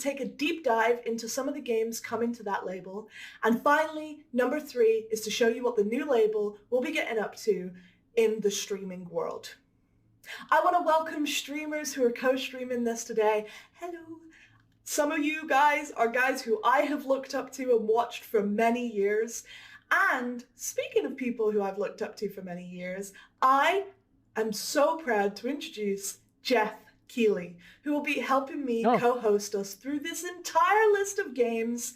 take a deep dive into some of the games coming to that label. And finally, number 3 is to show you what the new label will be getting up to in the streaming world. I want to welcome streamers who are co-streaming this today. Hello. Some of you guys are guys who I have looked up to and watched for many years. And speaking of people who I've looked up to for many years, I am so proud to introduce Jeff Keighley, who will be helping me co-host us through this entire list of games.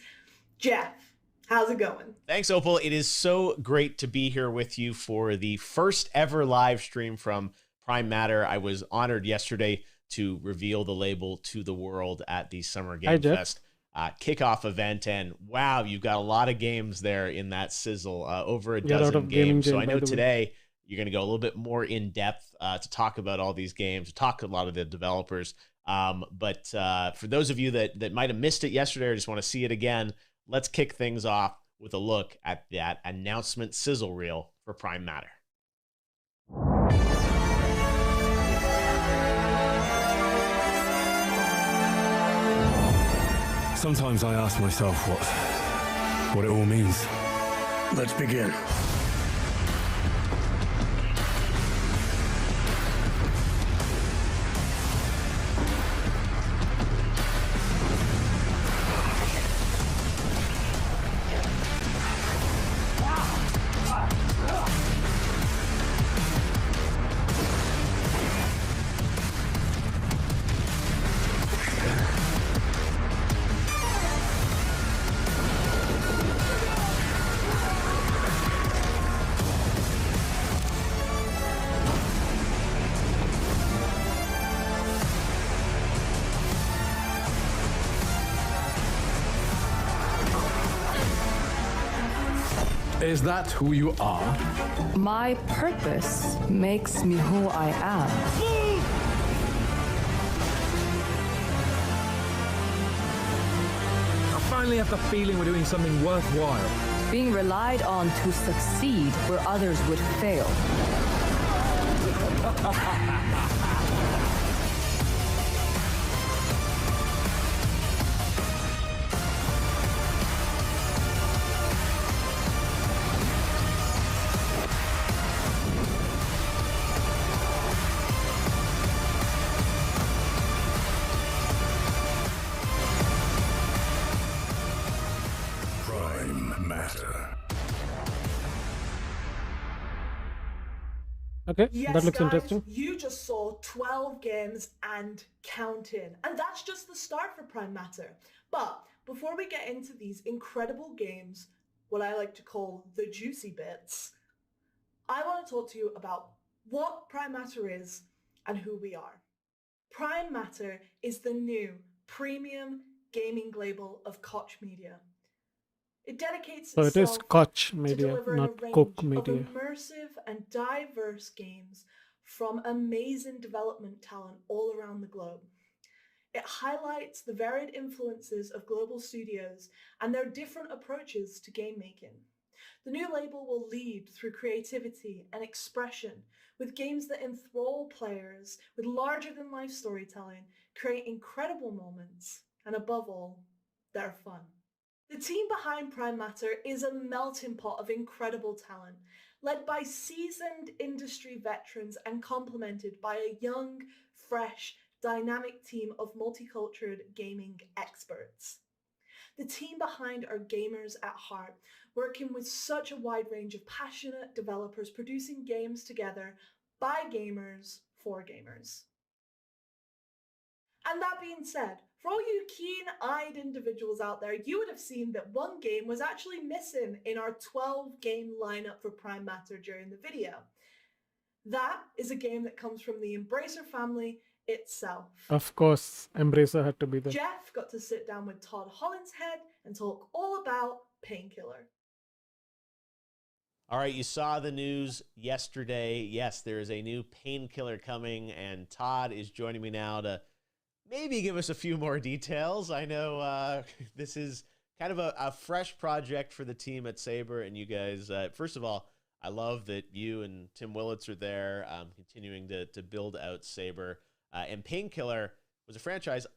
Jeff, how's it going? Thanks, Opal. It is so great to be here with you for the first ever live stream from Prime Matter. I was honored yesterday to reveal the label to the world at the Summer Game Fest kickoff event. And wow, you've got a lot of games there in that sizzle, over a dozen games. So I know today you're going to go a little bit more in depth to talk about all these games, to talk to a lot of the developers. But for those of you that might have missed it yesterday or just want to see it again, let's kick things off with a look at that announcement sizzle reel for Prime Matter. Sometimes I ask myself what it all means. Let's begin. Is that who you are? My purpose makes me who I am. I finally have the feeling we're doing something worthwhile. Being relied on to succeed where others would fail. Okay, yes, that looks guys, interesting. You just saw 12 games and counting. And that's just the start for Prime Matter. But before we get into these incredible games, what I like to call the juicy bits, I want to talk to you about what Prime Matter is and who we are. Prime Matter is the new premium gaming label of Koch Media. It dedicates itself So it is Koch Media, to delivering not a range Koch of Media. immersive and diverse games from amazing development talent all around the globe. It highlights the varied influences of global studios and their different approaches to game making. The new label will lead through creativity and expression with games that enthrall players with larger-than-life storytelling, create incredible moments, and above all, they're fun. The team behind Prime Matter is a melting pot of incredible talent, led by seasoned industry veterans and complemented by a young, fresh, dynamic team of multicultural gaming experts. The team behind are gamers at heart, working with such a wide range of passionate developers producing games together by gamers for gamers. And that being said, for all you keen-eyed individuals out there, you would have seen that one game was actually missing in our 12-game lineup for Prime Matter during the video. That is a game that comes from the Embracer family itself. Of course, Embracer had to be there. Jeff got to sit down with Todd Hollinshead and talk all about Painkiller. All right, you saw the news yesterday. Yes, there is a new Painkiller coming, and Todd is joining me now to maybe give us a few more details. I know this is kind of a fresh project for the team at Saber, and you guys, first of all, I love that you and Tim Willits are there, continuing to build out Saber. And Painkiller was a franchise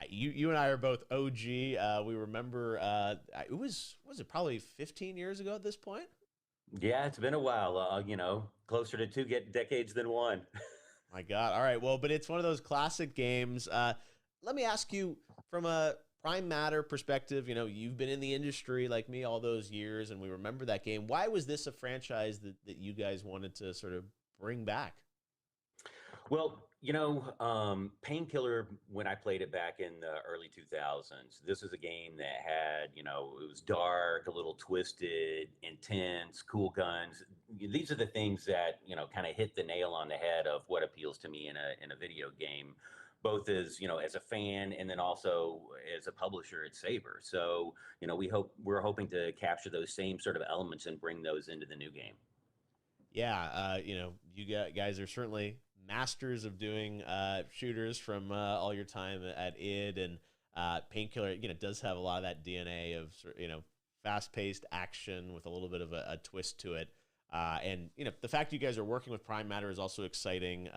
You and I are both OG. We remember was it probably 15 years ago at this point? Yeah, it's been a while. Closer to two decades than one. My God. All right. Well, but it's one of those classic games. Let me ask you from a Prime Matter perspective, you've been in the industry like me all those years, and we remember that game. Why was this a franchise that you guys wanted to sort of bring back? Well, Painkiller, when I played it back in the early 2000s, this is a game that had, it was dark, a little twisted, intense, cool guns. These are the things that, kind of hit the nail on the head of what appeals to me in a video game, both as, as a fan and then also as a publisher at Saber. So, we're hoping to capture those same sort of elements and bring those into the new game. Yeah, you guys are certainly masters of doing shooters from all your time at id, and Painkiller does have a lot of that DNA of fast-paced action with a little bit of a twist to it, and the fact you guys are working with Prime Matter is also exciting.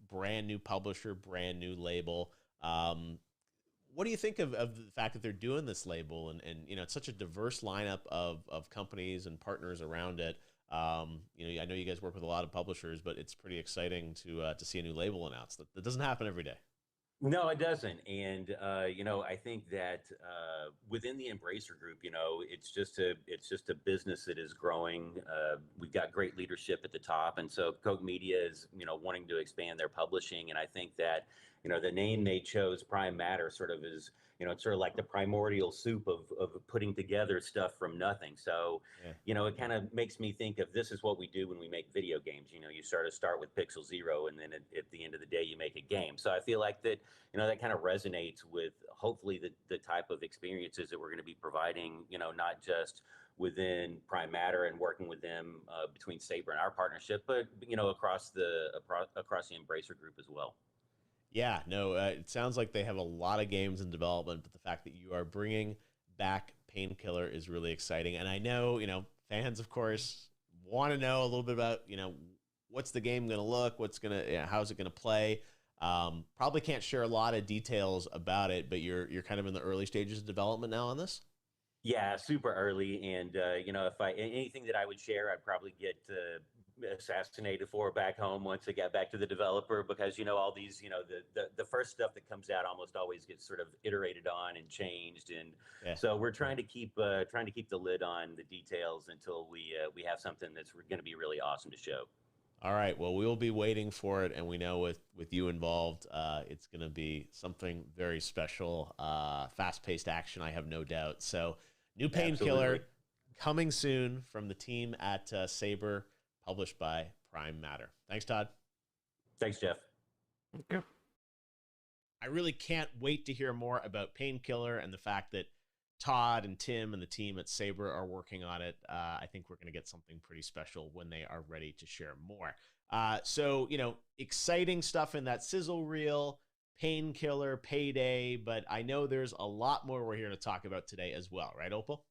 Brand new publisher, brand new label. What do you think of the fact that they're doing this label, and it's such a diverse lineup of companies and partners around it? I know you guys work with a lot of publishers, but it's pretty exciting to see a new label announced. That doesn't happen every day. No, it doesn't. And, I think that within the Embracer Group, it's just a business that is growing. We've got great leadership at the top. And so Koch Media is, wanting to expand their publishing. And I think that, the name they chose, Prime Matter, sort of is, it's sort of like the primordial soup of putting together stuff from nothing. So, yeah. It kind of makes me think of this is what we do when we make video games. You start with Pixel Zero, and then at the end of the day, you make a game. So I feel like that, that kind of resonates with hopefully the type of experiences that we're going to be providing, not just within Prime Matter and working with them between Saber and our partnership, but, across the Embracer Group as well. Yeah, no, it sounds like they have a lot of games in development, but the fact that you are bringing back Painkiller is really exciting. And I know, fans, of course, want to know a little bit about, what's the game going to look, how's it going to play. Probably can't share a lot of details about it, but you're kind of in the early stages of development now on this. Yeah, super early. And, if anything that I would share, I'd probably get assassinated for back home once it got back to the developer, because, all these, the first stuff that comes out almost always gets sort of iterated on and changed. And so we're trying to keep the lid on the details until we have something that's going to be really awesome to show. All right. Well, we will be waiting for it, and we know with you involved, it's going to be something very special. Fast-paced action, I have no doubt. So, new Painkiller coming soon from the team at Saber, published by Prime Matter. Thanks, Todd. Thanks, Jeff. Okay. I really can't wait to hear more about Painkiller and the fact that Todd and Tim and the team at Saber are working on it. I think we're going to get something pretty special when they are ready to share more. So, exciting stuff in that sizzle reel, Painkiller, Payday, but I know there's a lot more we're here to talk about today as well, right, Opal?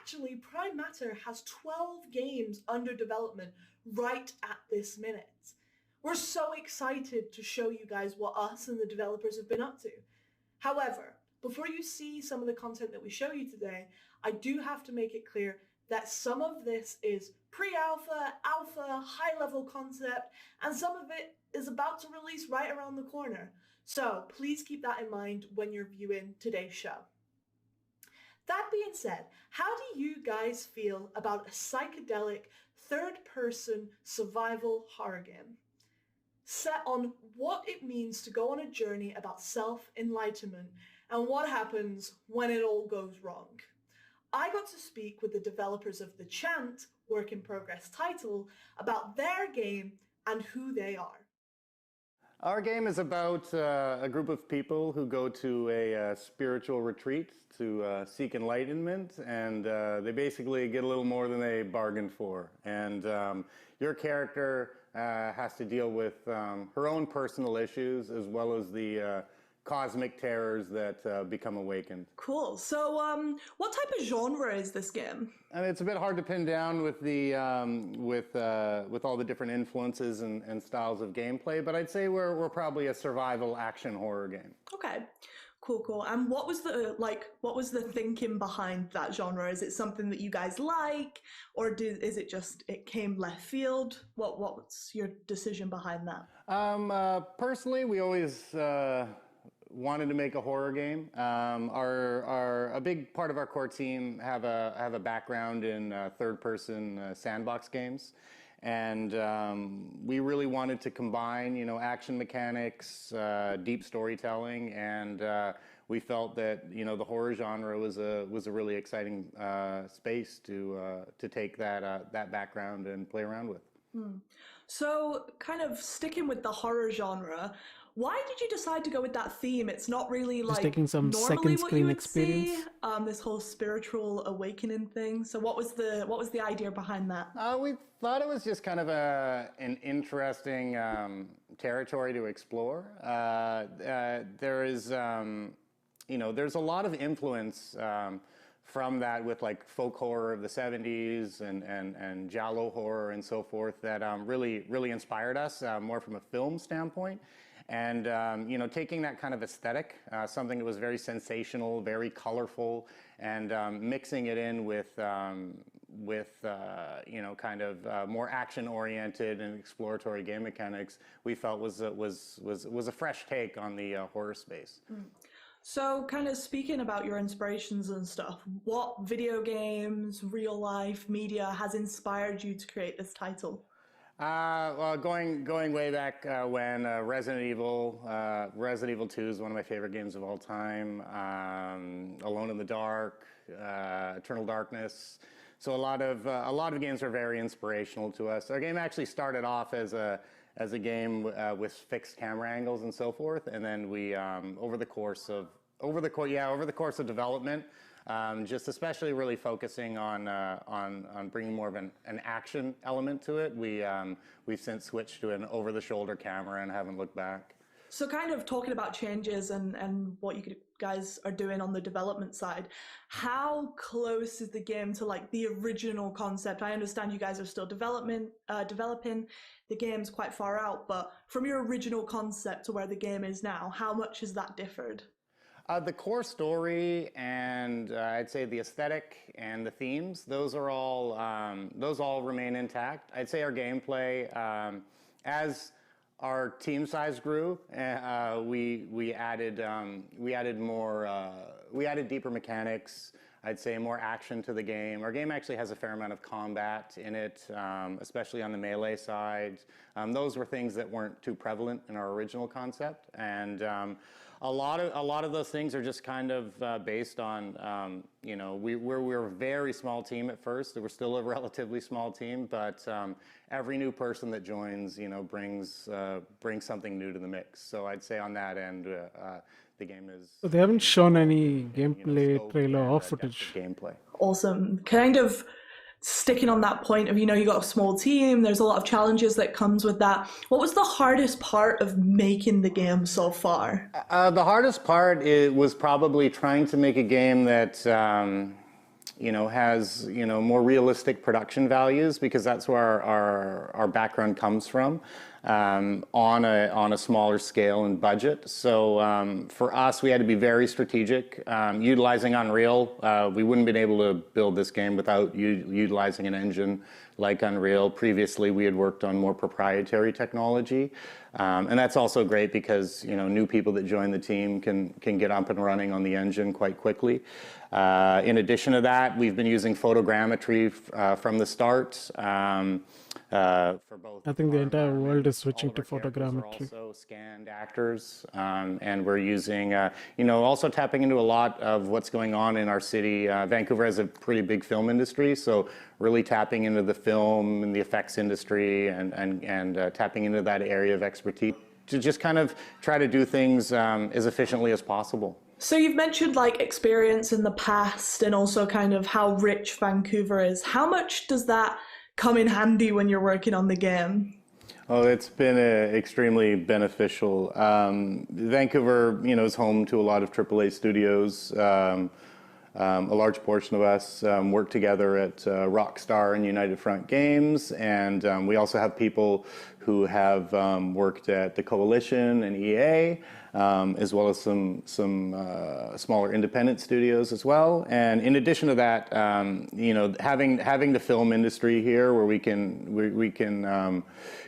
Actually, Prime Matter has 12 games under development right at this minute. We're so excited to show you guys what us and the developers have been up to. However, before you see some of the content that we show you today, I do have to make it clear that some of this is pre-alpha, alpha, high-level concept, and some of it is about to release right around the corner. So please keep that in mind when you're viewing today's show. That being said, how do you guys feel about a psychedelic third-person survival horror game set on what it means to go on a journey about self-enlightenment and what happens when it all goes wrong? I got to speak with the developers of The Chant, work in progress title, about their game and who they are. Our game is about a group of people who go to a spiritual retreat to seek enlightenment, and they basically get a little more than they bargained for. And your character has to deal with her own personal issues as well as the cosmic terrors that become awakened. Cool. So what type of genre is this game? And it's a bit hard to pin down with the with all the different influences and styles of gameplay, but I'd say we're probably a survival action horror game. Okay. Cool. And what was the thinking behind that genre? Is it something that you guys like, or is it just it came left field? What's your decision behind that? Personally, we always wanted to make a horror game. A big part of our core team have a background in third-person sandbox games. And we really wanted to combine, action mechanics, deep storytelling, and we felt that the horror genre was a really exciting space to take that background and play around with. So, kind of sticking with the horror genre, why did you decide to go with that theme? It's not really Just taking some normally second what you screen would experience. see, this whole spiritual awakening thing. So what was the idea behind that? We thought it was just kind of an interesting territory to explore. There is, there's a lot of influence from that with like folk horror of the 70s and giallo horror and so forth that really inspired us more from a film standpoint. And taking that kind of aesthetic, something that was very sensational, very colorful, and mixing it in with more action-oriented and exploratory game mechanics, we felt was a fresh take on the horror space. So, kind of speaking about your inspirations and stuff, what video games, real life media has inspired you to create this title? Well, going way back when Resident Evil 2 is one of my favorite games of all time. Alone in the Dark, Eternal Darkness. So a lot of games are very inspirational to us. Our game actually started off as a game with fixed camera angles and so forth, and then we over the course of development. Just especially really focusing on bringing more of an action element to it. We've since switched to an over-the-shoulder camera and haven't looked back. So kind of talking about changes and what you guys are doing on the development side, how close is the game to like the original concept? I understand you guys are still developing, the game's quite far out, but from your original concept to where the game is now, how much has that differed? The core story and I'd say the aesthetic and the themes, those all remain intact. I'd say our gameplay, as our team size grew, we added deeper mechanics. I'd say more action to the game. Our game actually has a fair amount of combat in it, especially on the melee side. Those were things that weren't too prevalent in our original concept, and a lot of those things are just kind of based on, we're a very small team at first. We're still a relatively small team, but every new person that joins, brings something new to the mix. So I'd say on that end, the game is. So they haven't shown any gameplay trailer or footage. Gameplay. Awesome. Kind of sticking on that point of, you got a small team, there's a lot of challenges that comes with that. What was the hardest part of making the game so far? The hardest part was probably trying to make a game that, has, more realistic production values, because that's where our background comes from, on a smaller scale and budget. So for us, we had to be very strategic, utilizing Unreal. We wouldn't have been able to build this game without utilizing an engine like Unreal. Previously, we had worked on more proprietary technology. And that's also great because, new people that join the team can get up and running on the engine quite quickly. In addition to that, we've been using photogrammetry from the start. For both. I think the entire world is switching to photogrammetry. Also scanned actors, and we're using, also tapping into a lot of what's going on in our city. Vancouver has a pretty big film industry, so really tapping into the film and the effects industry and tapping into that area of expertise to just kind of try to do things as efficiently as possible. So you've mentioned experience in the past and also kind of how rich Vancouver is. How much does that come in handy when you're working on the game? Oh, it's been extremely beneficial. Vancouver, is home to a lot of AAA studios. a large portion of us work together at Rockstar and United Front Games, and we also have people who have worked at the Coalition and EA, as well as some smaller independent studios as well. And in addition to that, you know, having the film industry here, where we can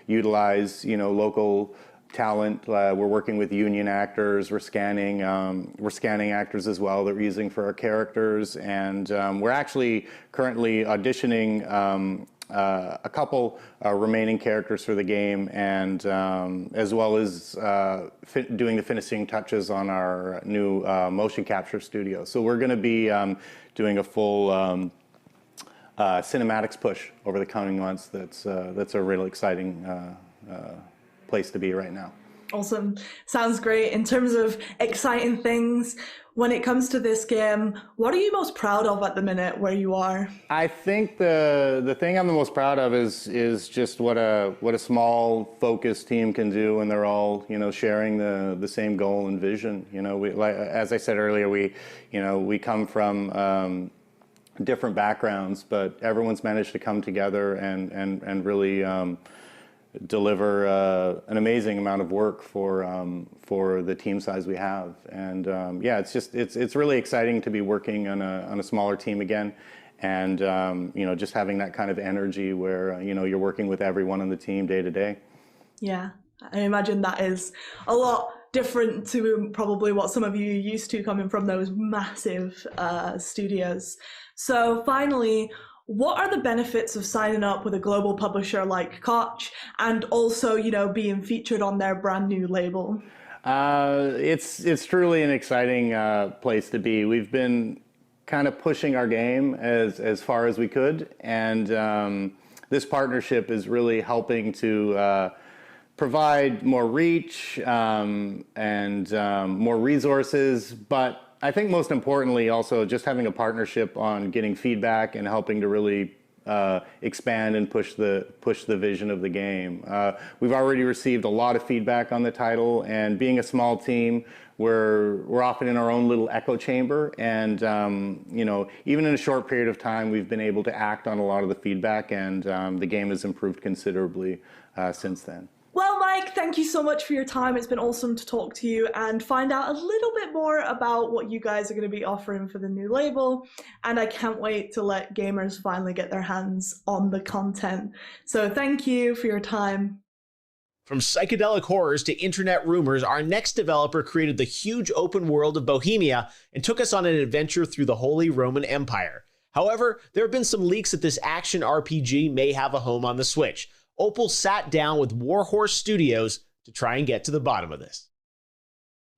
utilize, you know, local talent. We're working with union actors. We're scanning actors as well that we're using for our characters, and we're actually currently auditioning a couple remaining characters for the game, and as well as doing the finishing touches on our new motion capture studio. So we're going to be doing a full cinematics push over the coming months. That's a really exciting place to be right now. Awesome. Sounds great. In terms of exciting things, when it comes to this game, what are you most proud of at the minute where you are? I think the thing I'm the most proud of is just what a small focused team can do when they're all, you know, sharing the same goal and vision. You know, as I said earlier, we come from different backgrounds, but everyone's managed to come together and really deliver an amazing amount of work for the team size we have. And yeah, it's really exciting to be working on a smaller team again, and you know, just having that kind of energy where you know, you're working with everyone on the team day to day. Yeah, I imagine that is a lot different to probably what some of you are used to coming from those massive studios. So finally, what are the benefits of signing up with a global publisher like Koch, and also, you know, being featured on their brand new label? It's truly an exciting place to be. We've been kind of pushing our game as far as we could, and this partnership is really helping to provide more reach and more resources, but I think most importantly also just having a partnership on getting feedback and helping to really expand and push the vision of the game. We've already received a lot of feedback on the title, and being a small team, we're often in our own little echo chamber, and you know, even in a short period of time, we've been able to act on a lot of the feedback, and the game has improved considerably since then. Well, Mike, thank you so much for your time. It's been awesome to talk to you and find out a little bit more about what you guys are going to be offering for the new label. And I can't wait to let gamers finally get their hands on the content. So thank you for your time. From psychedelic horrors to internet rumors, our next developer created the huge open world of Bohemia and took us on an adventure through the Holy Roman Empire. However, there have been some leaks that this action RPG may have a home on the Switch. Opal sat down with Warhorse Studios to try and get to the bottom of this.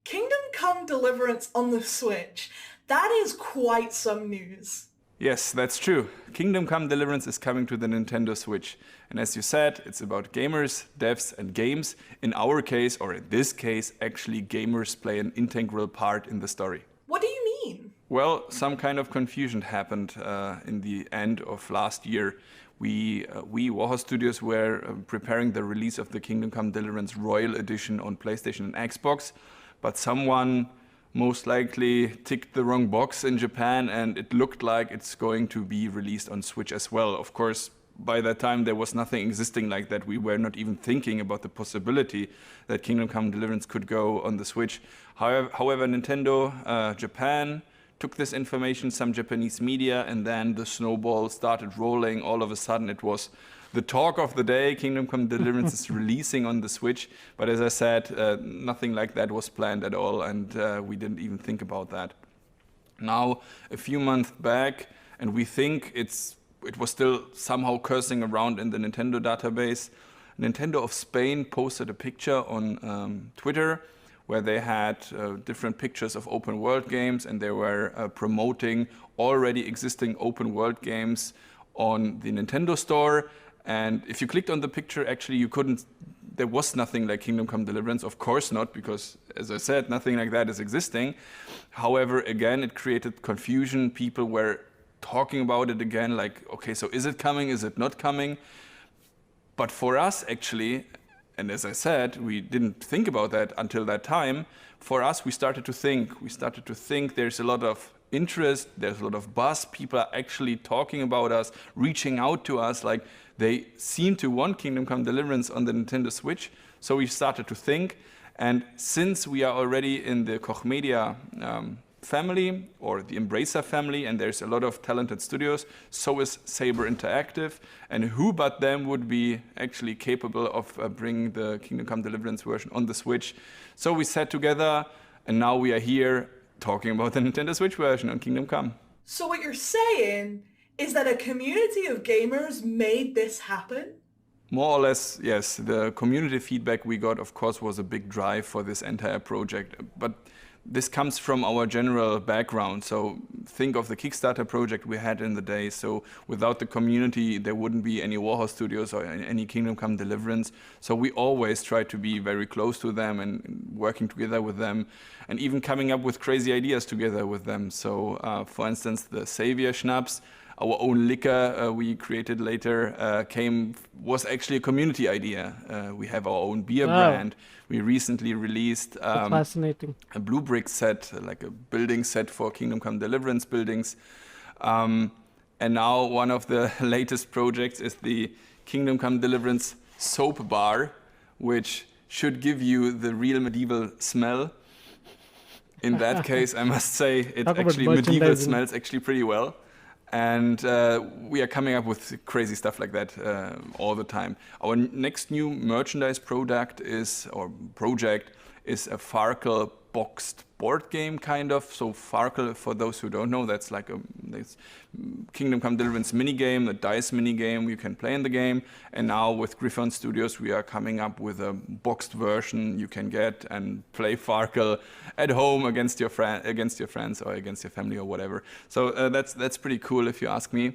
Kingdom Come Deliverance on the Switch. That is quite some news. Yes, that's true. Kingdom Come Deliverance is coming to the Nintendo Switch. And as you said, it's about gamers, devs, and games. In our case, or in this case, actually gamers play an integral part in the story. What do you mean? Well, some kind of confusion happened in the end of last year. We Warhorse Studios were preparing the release of the Kingdom Come Deliverance Royal Edition on PlayStation and Xbox, but someone most likely ticked the wrong box in Japan, and it looked like it's going to be released on Switch as well. Of course, by that time there was nothing existing like that. We were not even thinking about the possibility that Kingdom Come Deliverance could go on the Switch. However, Nintendo Japan took this information, some Japanese media, and then the snowball started rolling. All of a sudden it was the talk of the day. Kingdom Come Deliverance is releasing on the Switch, but as I said, nothing like that was planned at all, and we didn't even think about that. Now, a few months back, and we think it was still somehow cursing around in the Nintendo database, Nintendo of Spain posted a picture on Twitter where they had different pictures of open world games, and they were promoting already existing open world games on the Nintendo Store. And if you clicked on the picture, actually there was nothing like Kingdom Come Deliverance, of course not, because as I said, nothing like that is existing. However, again, it created confusion. People were talking about it again, like, okay, so is it coming, is it not coming? But for us, actually, and as I said, we didn't think about that until that time. For us, we started to think there's a lot of interest, there's a lot of buzz, people are actually talking about us, reaching out to us, like they seem to want Kingdom Come Deliverance on the Nintendo Switch. So we started to think, and since we are already in the Koch Media family or the Embracer family, and there's a lot of talented studios, so is Saber Interactive, and who but them would be actually capable of bringing the Kingdom Come Deliverance version on the Switch. So we sat together, and now we are here talking about the Nintendo Switch version on Kingdom Come. So what you're saying is that a community of gamers made this happen? More or less, yes. The community feedback we got, of course, was a big drive for this entire project. But this comes from our general background. So think of the Kickstarter project we had in the day. So without the community, there wouldn't be any Warhorse Studios or any Kingdom Come Deliverance. So we always try to be very close to them and working together with them, and even coming up with crazy ideas together with them. So for instance, the Savior Schnapps, our own liquor we created later, was actually a community idea. We have our own beer brand. We recently released fascinating. A blue brick set, like a building set for Kingdom Come Deliverance buildings. And now one of the latest projects is the Kingdom Come Deliverance soap bar, which should give you the real medieval smell. In that case, I must say, it actually medieval smells actually pretty well. And we are coming up with crazy stuff like that all the time. Our next new merchandise project is a Farkle boxed board game, kind of. So Farkle, for those who don't know, that's like this Kingdom Come Deliverance minigame, a dice minigame you can play in the game. And now with Griffon Studios, we are coming up with a boxed version you can get and play Farkle at home against your friends or against your family or whatever. So that's pretty cool if you ask me.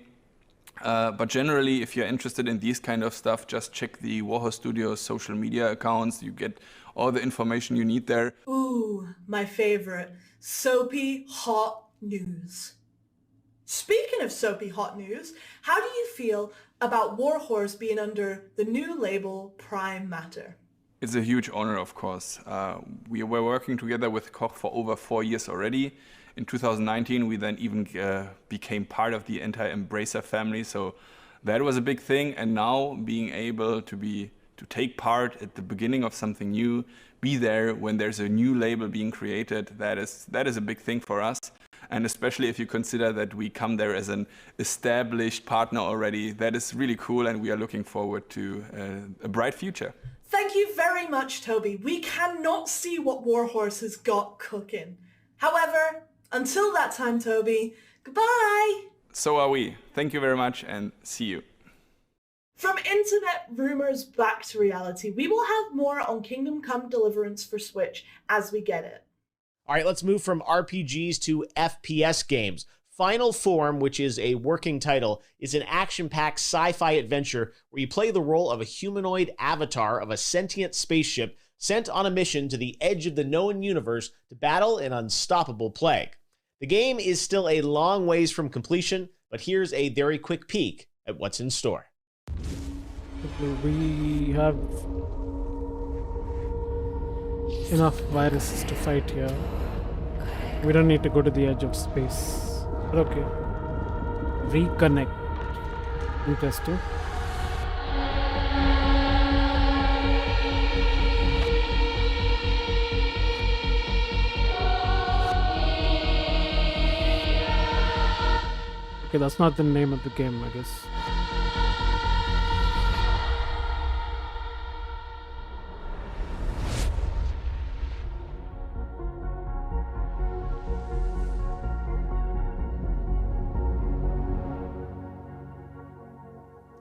But generally, if you're interested in these kind of stuff, just check the Warhorse Studios social media accounts. You get all the information you need there. Ooh, my favorite, soapy hot news. Speaking of soapy hot news, how do you feel about Warhorse being under the new label Prime Matter? It's a huge honor, of course. We were working together with Koch for over 4 years already. In 2019, we then even became part of the entire Embracer family. So that was a big thing. And now being able to take part at the beginning of something new, be there when there's a new label being created, that is a big thing for us. And especially if you consider that we come there as an established partner already, that is really cool, and we are looking forward to a bright future. Thank you very much, Toby. We cannot see what Warhorse has got cooking. However, until that time, Toby, goodbye! So are we. Thank you very much, and see you. From internet rumors back to reality, we will have more on Kingdom Come Deliverance for Switch as we get it. All right, let's move from RPGs to FPS games. Final Form, which is a working title, is an action-packed sci-fi adventure where you play the role of a humanoid avatar of a sentient spaceship sent on a mission to the edge of the known universe to battle an unstoppable plague. The game is still a long ways from completion, but here's a very quick peek at what's in store. We have enough viruses to fight here. We don't need to go to the edge of space. But okay. Reconnect. Interesting. Okay, that's not the name of the game, I guess.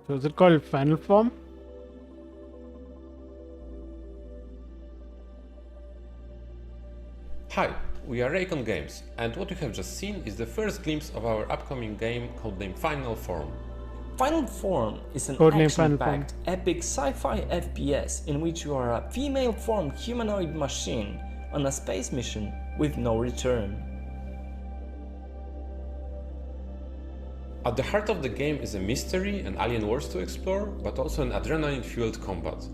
So is it called Final Form? Hi, we are Raycon Games, and what you have just seen is the first glimpse of our upcoming game codenamed Final Form. Final Form is an action-packed, epic sci-fi FPS in which you are a female-formed humanoid machine on a space mission with no return. At the heart of the game is a mystery and alien worlds to explore, but also an adrenaline-fueled combat.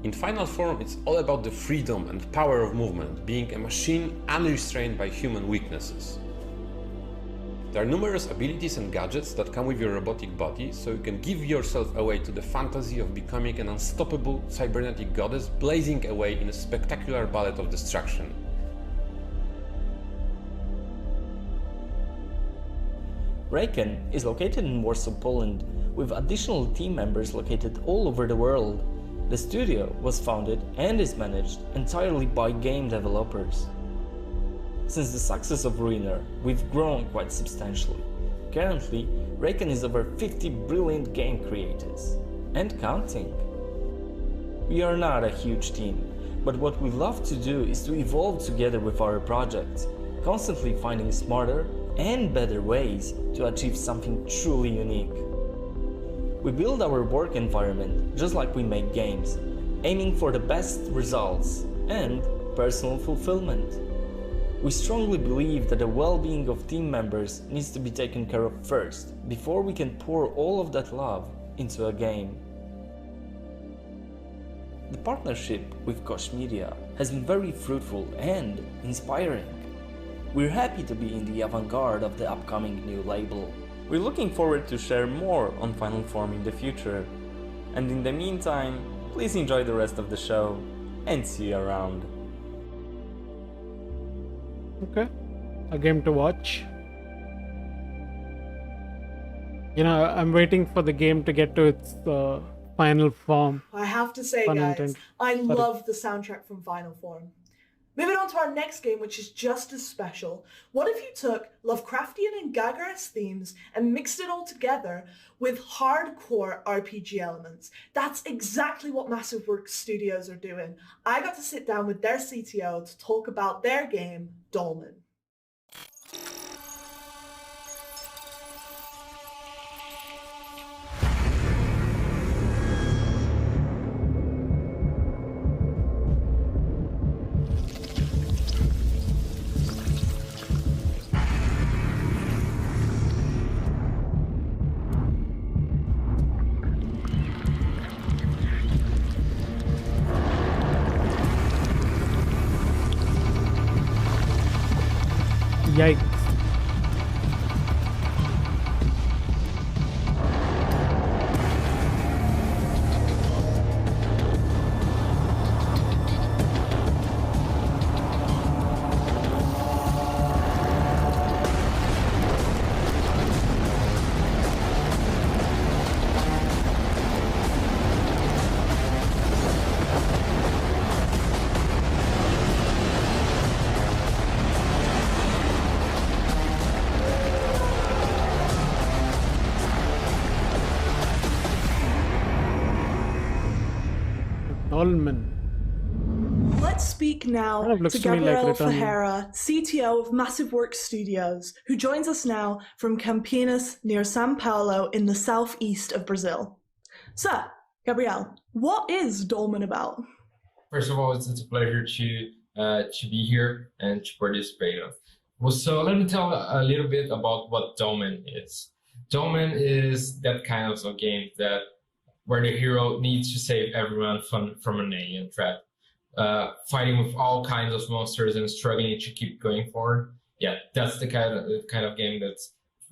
In Final Form, it's all about the freedom and power of movement, being a machine unrestrained by human weaknesses. There are numerous abilities and gadgets that come with your robotic body, so you can give yourself away to the fantasy of becoming an unstoppable cybernetic goddess blazing away in a spectacular ballet of destruction. Raycon is located in Warsaw, Poland, with additional team members located all over the world. The studio was founded and is managed entirely by game developers. Since the success of Ruiner, we've grown quite substantially. Currently, Raycon is over 50 brilliant game creators, and counting. We are not a huge team, but what we love to do is to evolve together with our projects, constantly finding smarter and better ways to achieve something truly unique. We build our work environment just like we make games, aiming for the best results and personal fulfillment. We strongly believe that the well-being of team members needs to be taken care of first, before we can pour all of that love into a game. The partnership with Koch Media has been very fruitful and inspiring. We're happy to be in the avant-garde of the upcoming new label. We're looking forward to share more on Final Form in the future. And in the meantime, please enjoy the rest of the show and see you around. Okay, a game to watch. You know, I'm waiting for the game to get to its final form. I have to say, guys, I love the soundtrack from Final Form. Moving on to our next game, which is just as special. What if you took Lovecraftian and Gygax themes and mixed it all together with hardcore RPG elements? That's exactly what Massive Works Studios are doing. I got to sit down with their CTO to talk about their game, Dolmen. Yikes. Dolmen. Let's speak now to Gabriel Ferreira, CTO of Massive Works Studios, who joins us now from Campinas near São Paulo in the southeast of Brazil. So, Gabriel, what is Dolmen about? First of all, it's a pleasure to be here and to participate. Well, so let me tell a little bit about what Dolmen is. Dolmen is that kind of a game where the hero needs to save everyone from an alien threat. Fighting with all kinds of monsters and struggling to keep going forward. Yeah, that's the kind of game that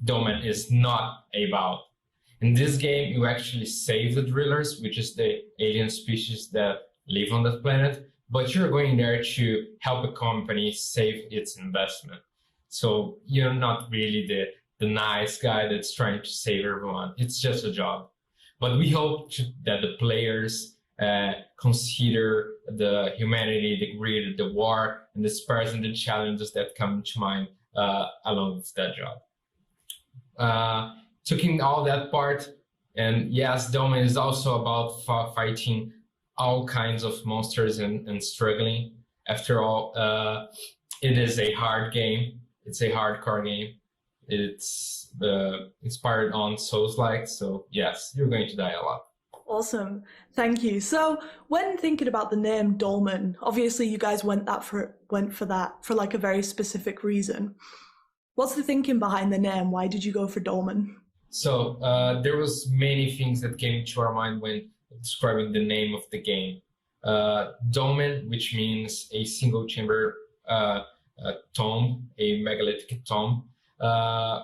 Dolmen is not about. In this game, you actually save the drillers, which is the alien species that live on that planet, but you're going there to help a company save its investment. So you're not really the nice guy that's trying to save everyone. It's just a job. But we hope that the players consider the humanity, the greed, the war, and the spares and the challenges that come to mind along with that job. Taking all that part, and yes, Dolmen is also about fighting all kinds of monsters and struggling. After all, it is a hard game. It's a hardcore game. It's inspired on Souls-like, so yes, you're going to die a lot. Awesome, thank you. So when thinking about the name Dolmen, obviously you guys went for that for like a very specific reason. What's the thinking behind the name? Why did you go for Dolmen? So there was many things that came to our mind when describing the name of the game. Dolmen, which means a single chamber tomb, a megalithic tomb.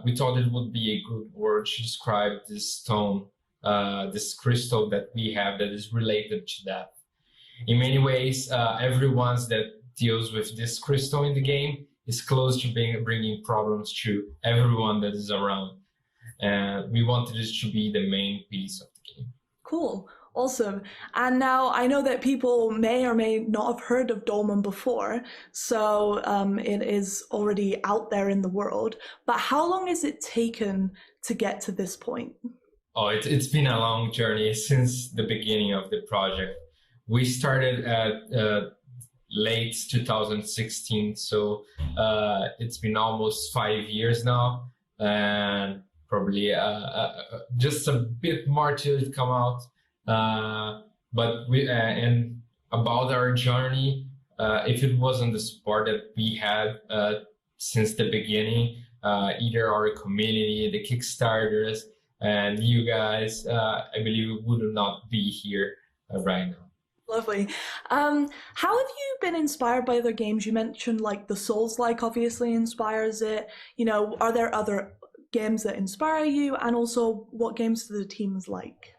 we thought it would be a good word to describe this stone, this crystal that we have that is related to death. In many ways, everyone that deals with this crystal in the game is close to bringing problems to everyone that is around. And we wanted it to be the main piece of the game. Cool. Awesome. And now I know that people may or may not have heard of Dolmen before, so it is already out there in the world. But how long has it taken to get to this point? Oh, it's been a long journey since the beginning of the project. We started at late 2016, so it's been almost 5 years now, and probably just a bit more to come out. But we and about our journey, if it wasn't the support that we had since the beginning, either our community, the Kickstarters, and you guys, I believe we would not be here right now. Lovely. How have you been inspired by other games? You mentioned like the Souls-like obviously inspires it. You know, are there other games that inspire you? And also, what games do the teams like?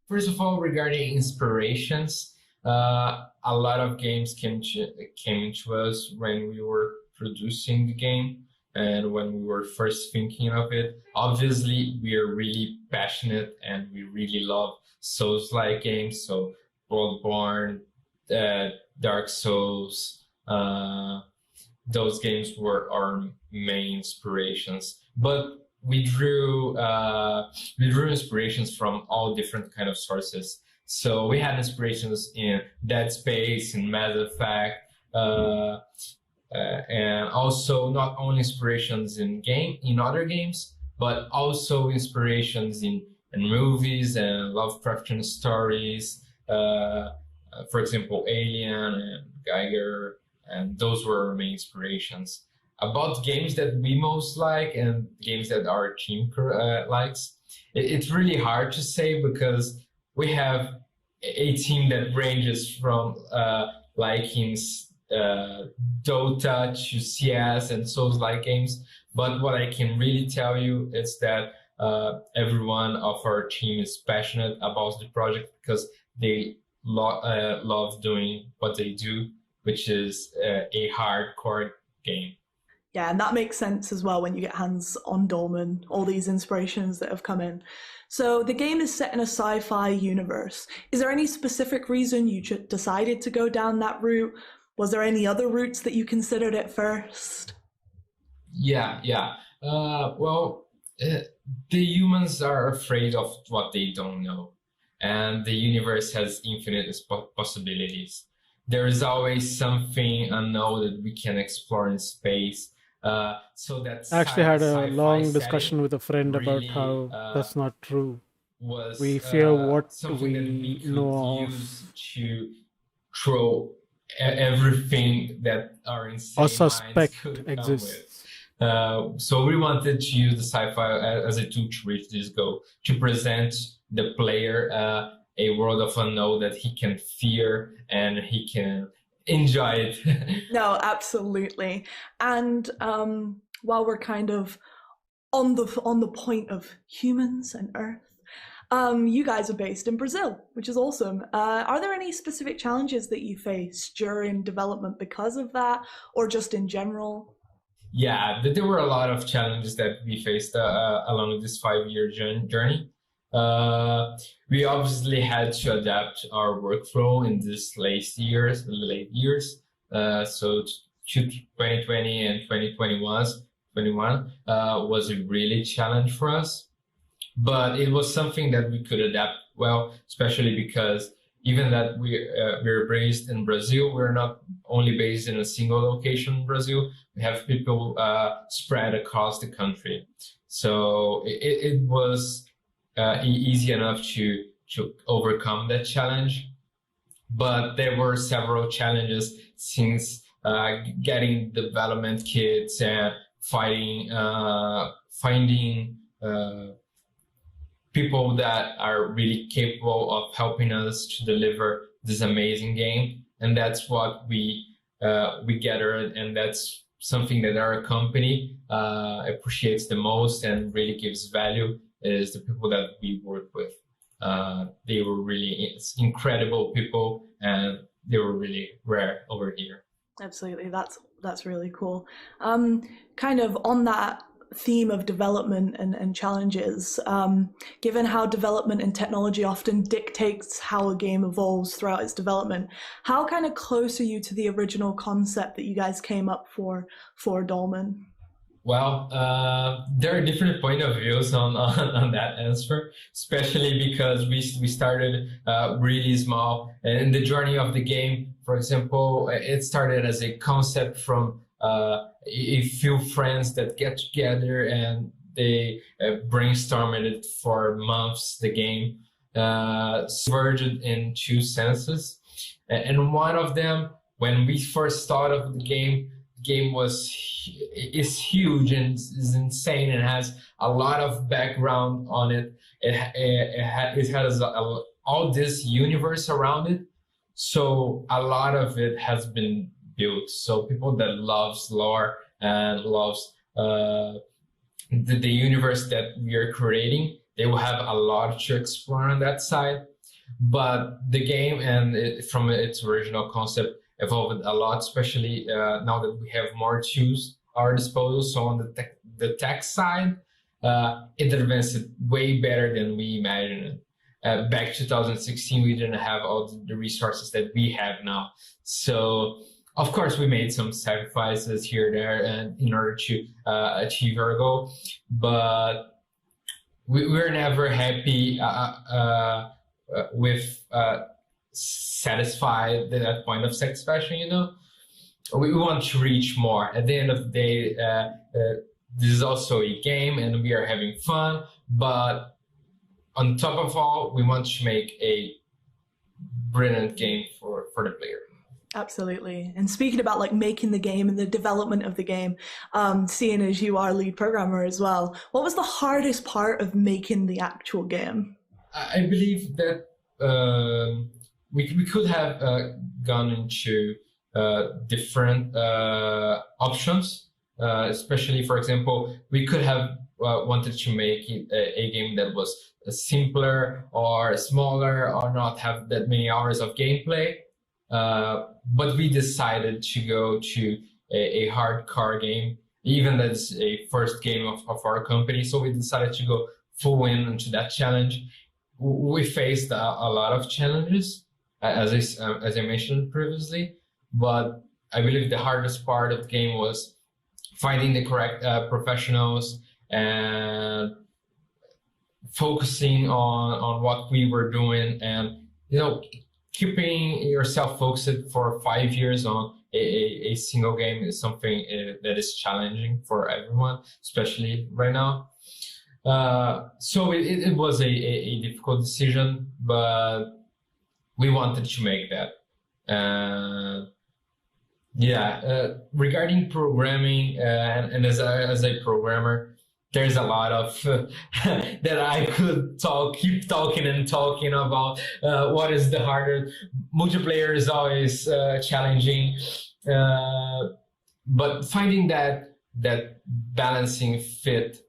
First of all, regarding inspirations, a lot of games came to us when we were producing the game and when we were first thinking of it. Obviously, we are really passionate and we really love Souls-like games. So Bloodborne, Dark Souls, those games were our main inspirations. But we drew inspirations from all different kind of sources. So we had inspirations in Dead Space, in Mass Effect, and also not only inspirations in other games, but also inspirations in movies and Lovecraftian stories. For example, Alien and Geiger, and those were our main inspirations. About games that we most like and games that our team likes, it's really hard to say because we have a team that ranges from liking Dota to CS and Souls-like games. But what I can really tell you is that everyone of our team is passionate about the project because they love doing what they do, which is a hardcore game. Yeah, and that makes sense as well when you get hands on Dolmen, all these inspirations that have come in. So the game is set in a sci-fi universe. Is there any specific reason you decided to go down that route? Was there any other routes that you considered at first? Yeah. Well, the humans are afraid of what they don't know. And the universe has infinite possibilities. There is always something unknown that we can explore in space. So that's I actually had a long discussion with a friend about how that's not true. We fear what we know of. To throw everything that our insane or suspect minds exists. So we wanted to use the sci-fi as a tool to reach this goal, to present the player a world of unknown that he can fear and he can enjoy it. No, absolutely. And while we're kind of on the point of humans and Earth, you guys are based in Brazil, which is awesome. Are there any specific challenges that you face during development because of that, or just in general? Yeah, there were a lot of challenges that we faced along this 5-year journey. We obviously had to adapt our workflow in these late years. So 2020 and 2021 was a really challenge for us, but it was something that we could adapt well, especially because even that we're based in Brazil, we're not only based in a single location in Brazil. We have people spread across the country. So it was easy enough to overcome that challenge. But there were several challenges since getting development kits and finding people that are really capable of helping us to deliver this amazing game. And that's what we gathered, and that's something that our company appreciates the most and really gives value is the people that we work with. They were really incredible people, and they were really rare over here. Absolutely, that's really cool. Kind of on that theme of development and challenges, given how development and technology often dictates how a game evolves throughout its development, how kind of close are you to the original concept that you guys came up for Dolmen? Well, there are different point of views on that answer, especially because we started really small. And in the journey of the game, for example, it started as a concept from a few friends that get together and they brainstormed it for months, the game, subverted in two senses. And one of them, when we first thought of the game is huge and is insane and has a lot of background on it. It has all this universe around it. So a lot of it has been built. So people that loves lore and loves the universe that we are creating, they will have a lot to explore on that side. But the game from its original concept evolved a lot, especially now that we have more tools at our disposal. So on the tech side, it advanced way better than we imagined. Back 2016, we didn't have all the resources that we have now. So, of course, we made some sacrifices here and there and in order to achieve our goal. But we're never happy with satisfied at that point of satisfaction, you know. We want to reach more. At the end of the day, this is also a game and we are having fun, but on top of all, we want to make a brilliant game for the player. Absolutely. And speaking about like making the game and the development of the game, seeing as you are lead programmer as well, what was the hardest part of making the actual game? I believe that we could have gone into different options, especially, for example, we could have wanted to make it a game that was simpler or smaller or not have that many hours of gameplay. But we decided to go to a hardcore game, even though it's a first game of our company. So we decided to go full in into that challenge. We faced a lot of challenges, as I mentioned previously, but I believe the hardest part of the game was finding the correct professionals and focusing on what we were doing, and keeping yourself focused for 5 years on a single game is something that is challenging for everyone, especially right now. So it was a difficult decision, but we wanted to make that. Regarding programming, and as a programmer, there's a lot of that I could keep talking about what is the harder. Multiplayer is always challenging, but finding that balancing fit,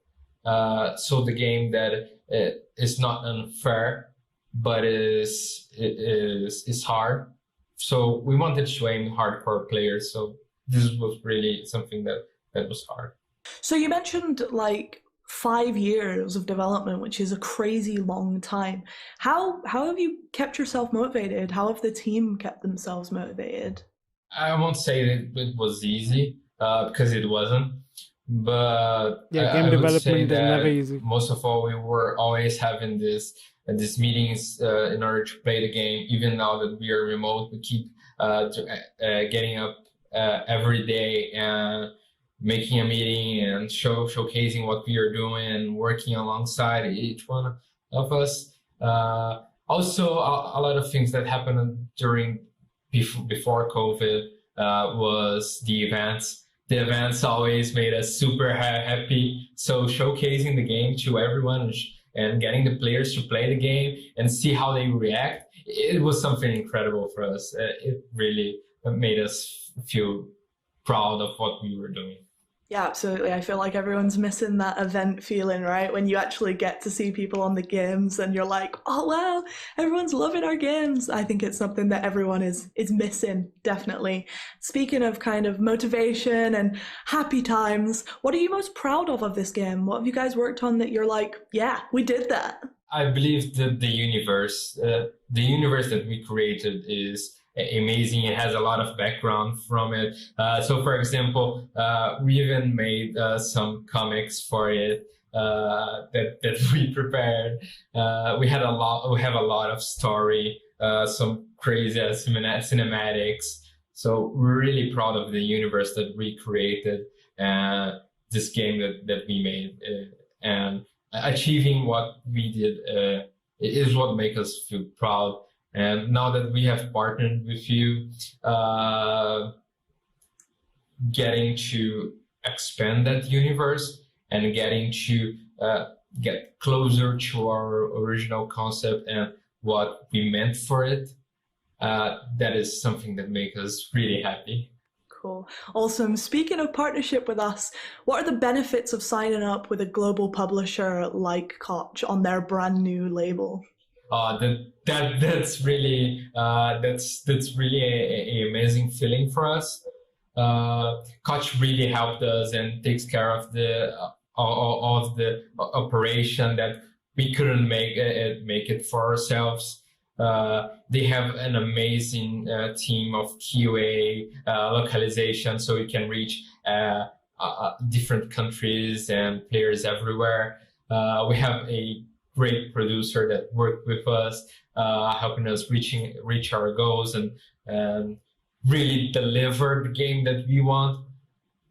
so the game that is not unfair, but is hard. So we wanted to aim hardcore players. So this was really something that was hard. So you mentioned like 5 years of development, which is a crazy long time. How have you kept yourself motivated? How have the team kept themselves motivated? I won't say that it was easy, because it wasn't. But game development is never easy. Most of all, we were always having these meetings in order to play the game. Even now that we are remote, we keep getting up every day and making a meeting and showcasing what we are doing and working alongside each one of us. Also, a lot of things that happened before COVID was the events. The events always made us super happy. So showcasing the game to everyone and getting the players to play the game and see how they react, it was something incredible for us. It really made us feel proud of what we were doing. Yeah, absolutely. I feel like everyone's missing that event feeling, right? When you actually get to see people on the games and you're like, oh, wow, everyone's loving our games. I think it's something that everyone is missing, definitely. Speaking of kind of motivation and happy times, what are you most proud of this game? What have you guys worked on that you're like, yeah, we did that? I believe that the universe that we created is amazing. It has a lot of background from it. So, for example, we even made some comics for it that we prepared. We have a lot of story, some crazy cinematics. So we're really proud of the universe that we created, this game that we made, and achieving what we did is what makes us feel proud. And now that we have partnered with you, getting to expand that universe and getting to get closer to our original concept and what we meant for it, that is something that makes us really happy. Cool. Awesome. Speaking of partnership with us, what are the benefits of signing up with a global publisher like Koch on their brand new label? That's really an amazing feeling for us. Koch really helped us and takes care of the operation that we couldn't make it for ourselves. They have an amazing team of QA localization, so we can reach different countries and players everywhere. We have a great producer that worked with us, helping us reach our goals and really deliver the game that we want.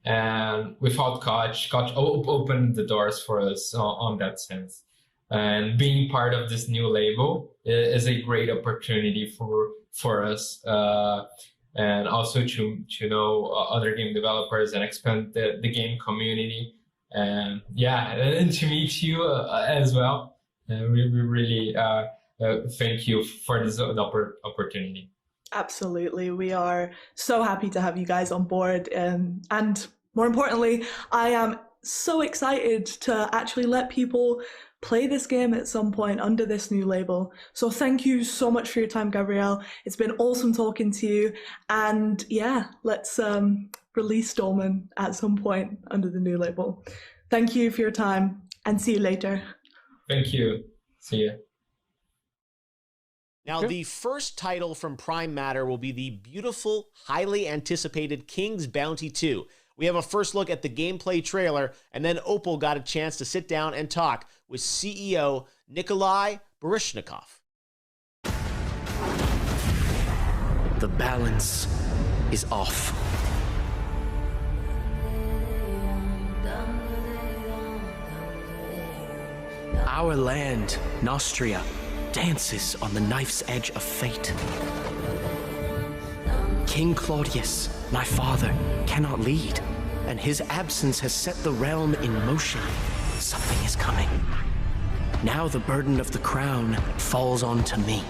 And without Koch opened the doors for us on that sense. And being part of this new label is a great opportunity for us, and also to know other game developers and expand the game community. And and to meet you as well. We really thank you for this opportunity. Absolutely. We are so happy to have you guys on board. And more importantly, I am so excited to actually let people play this game at some point under this new label. So thank you so much for your time, Gabriel. It's been awesome talking to you. And yeah, let's release Dolmen at some point under the new label. Thank you for your time and see you later. Thank you. See ya. Now, the first title from Prime Matter will be the beautiful, highly anticipated King's Bounty 2. We have a first look at the gameplay trailer, and then Opal got a chance to sit down and talk with CEO Nikolai Baryshnikov. The balance is off. Our land, Nostria, dances on the knife's edge of fate. King Claudius, my father, cannot lead, and his absence has set the realm in motion. Something is coming. Now the burden of the crown falls onto me.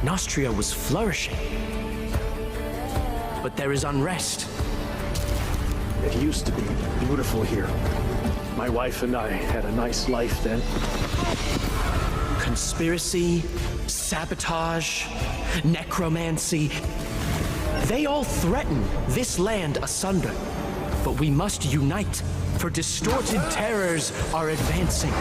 Nostria was flourishing, but there is unrest. It used to be beautiful here. My wife and I had a nice life then. Conspiracy, sabotage, necromancy. They all threaten this land asunder. But we must unite, for distorted terrors are advancing.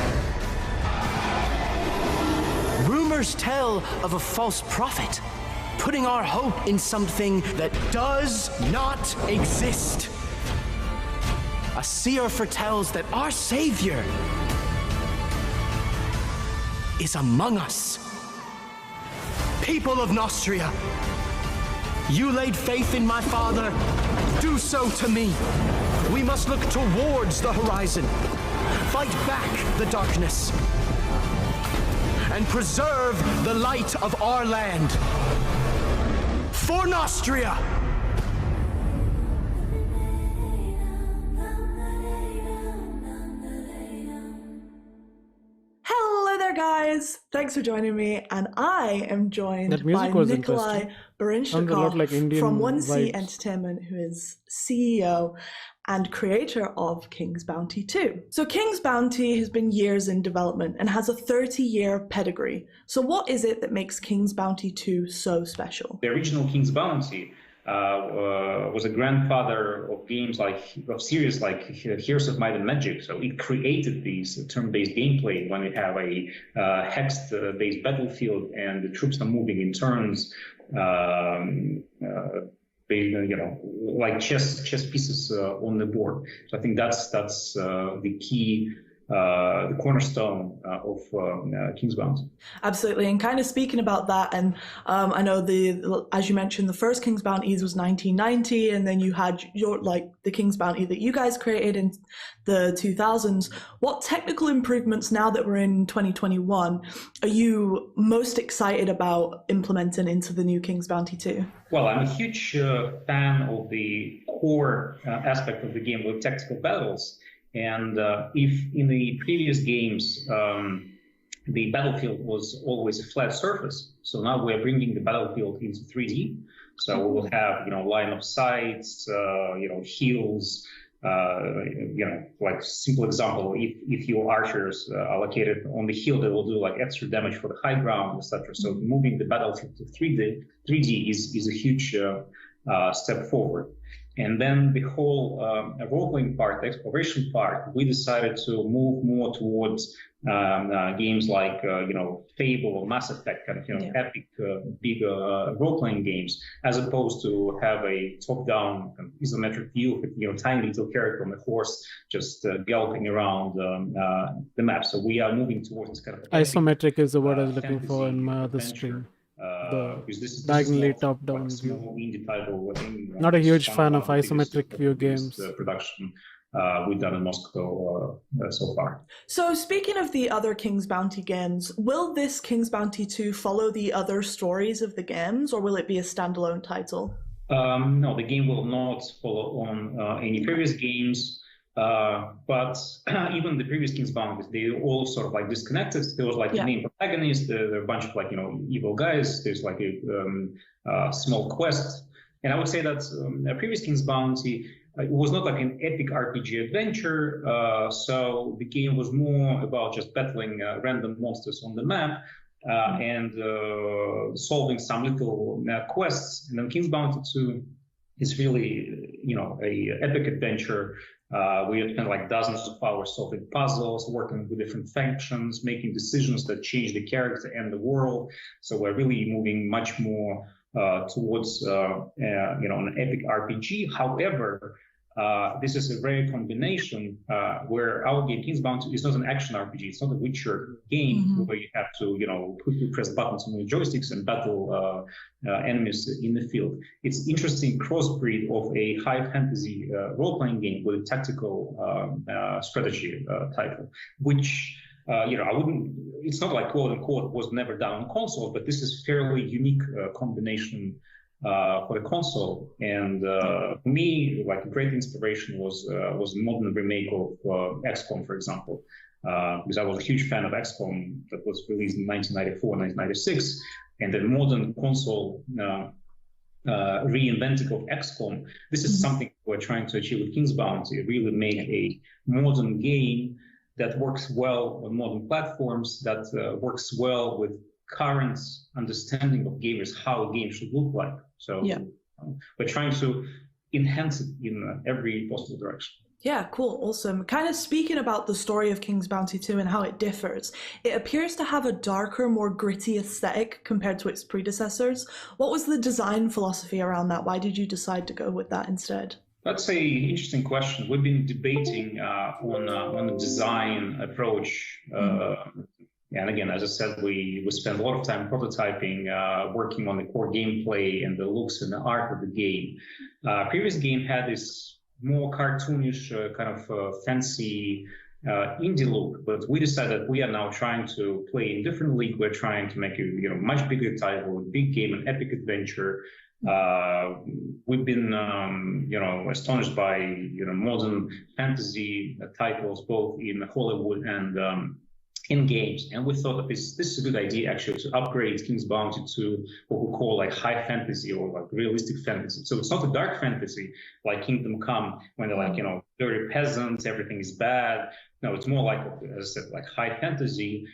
Rumors tell of a false prophet, putting our hope in something that does not exist. A seer foretells that our Savior is among us. People of Nostria, you laid faith in my father, do so to me. We must look towards the horizon, fight back the darkness, and preserve the light of our land. For Nostria! Hello there, there, guys. Thanks for joining me. And I am joined That music by was Nikolai interesting. Sounds a lot like Indian from 1C vibes. Entertainment, who is CEO and creator of King's Bounty 2. So King's Bounty has been years in development and has a 30-year pedigree. So what is it that makes King's Bounty 2 so special? The original King's Bounty was a grandfather of games of series like Heroes of Might and Magic. So it created these turn-based gameplay when you have a hexed-based battlefield and the troops are moving in turns, like chess pieces on the board. So I think that's the key. The cornerstone of King's Bounty. Absolutely, and kind of speaking about that, and I know as you mentioned, the first King's Bounties was 1990, and then you had the King's Bounty that you guys created in the 2000s. What technical improvements now that we're in 2021 are you most excited about implementing into the new King's Bounty 2? Well, I'm a huge fan of the core aspect of the game with tactical battles. And if in the previous games the battlefield was always a flat surface, so now we're bringing the battlefield into 3D. So we will have line of sights, hills. Like simple example, if your archers are located on the hill, they will do like extra damage for the high ground, etc. So moving the battlefield to 3D is a huge step forward. And then the whole role-playing part, the exploration part, we decided to move more towards games like, Fable or Mass Effect, kind of, epic, big role-playing games, as opposed to have a top-down isometric view of, tiny little character on a horse just galloping around the map. So we are moving towards this kind of Isometric is the word I was looking for in my other stream. The diagonally top-down view. Not a huge fan of isometric view games. Production we've done in Moscow so far. So speaking of the other King's Bounty games, will this King's Bounty 2 follow the other stories of the games, or will it be a standalone title? No, the game will not follow on any previous games. But even the previous King's Bounty, they all sort of like disconnected. There was like the main protagonist, there are a bunch of like, evil guys. There's like a small quest. And I would say that a previous King's Bounty, it was not like an epic RPG adventure. So the game was more about just battling random monsters on the map and solving some little quests. And then King's Bounty 2 is really, a epic adventure. We spent like dozens of hours solving puzzles, working with different factions, making decisions that change the character and the world. So we're really moving much more towards an epic RPG. However, this is a rare combination where our game, King's Bounty, is not an action RPG. It's not a Witcher game where you have to, quickly press buttons on the joysticks and battle enemies in the field. It's interesting crossbreed of a high fantasy role-playing game with a tactical strategy title, which it's not like quote unquote was never done on console, but this is fairly unique combination for the console. And for me, like a great inspiration was the modern remake of XCOM, for example, because I was a huge fan of XCOM that was released in 1994, 1996, and the modern console reinventing of XCOM. This is something we're trying to achieve with King's Bounty, really make a modern game that works well on modern platforms, that works well with current understanding of gamers, how a game should look like. So we're trying to enhance it in every possible direction. Yeah, cool, awesome. Kind of speaking about the story of King's Bounty 2 and how it differs, it appears to have a darker, more gritty aesthetic compared to its predecessors. What was the design philosophy around that? Why did you decide to go with that instead? That's an interesting question. We've been debating on the design approach. And again, as I said, we spent a lot of time prototyping, working on the core gameplay and the looks and the art of the game. Previous game had this more cartoonish, kind of fancy indie look, but we decided we are now trying to play in different league. We're trying to make a much bigger title, a big game, an epic adventure. We've been, astonished by, modern fantasy titles, both in Hollywood and in games, and we thought that this is a good idea actually to upgrade King's Bounty to what we call like high fantasy or like realistic fantasy. So it's not a dark fantasy like Kingdom Come when they're like, you know, dirty peasants, everything is bad. No, it's more like, as I said, like high fantasy,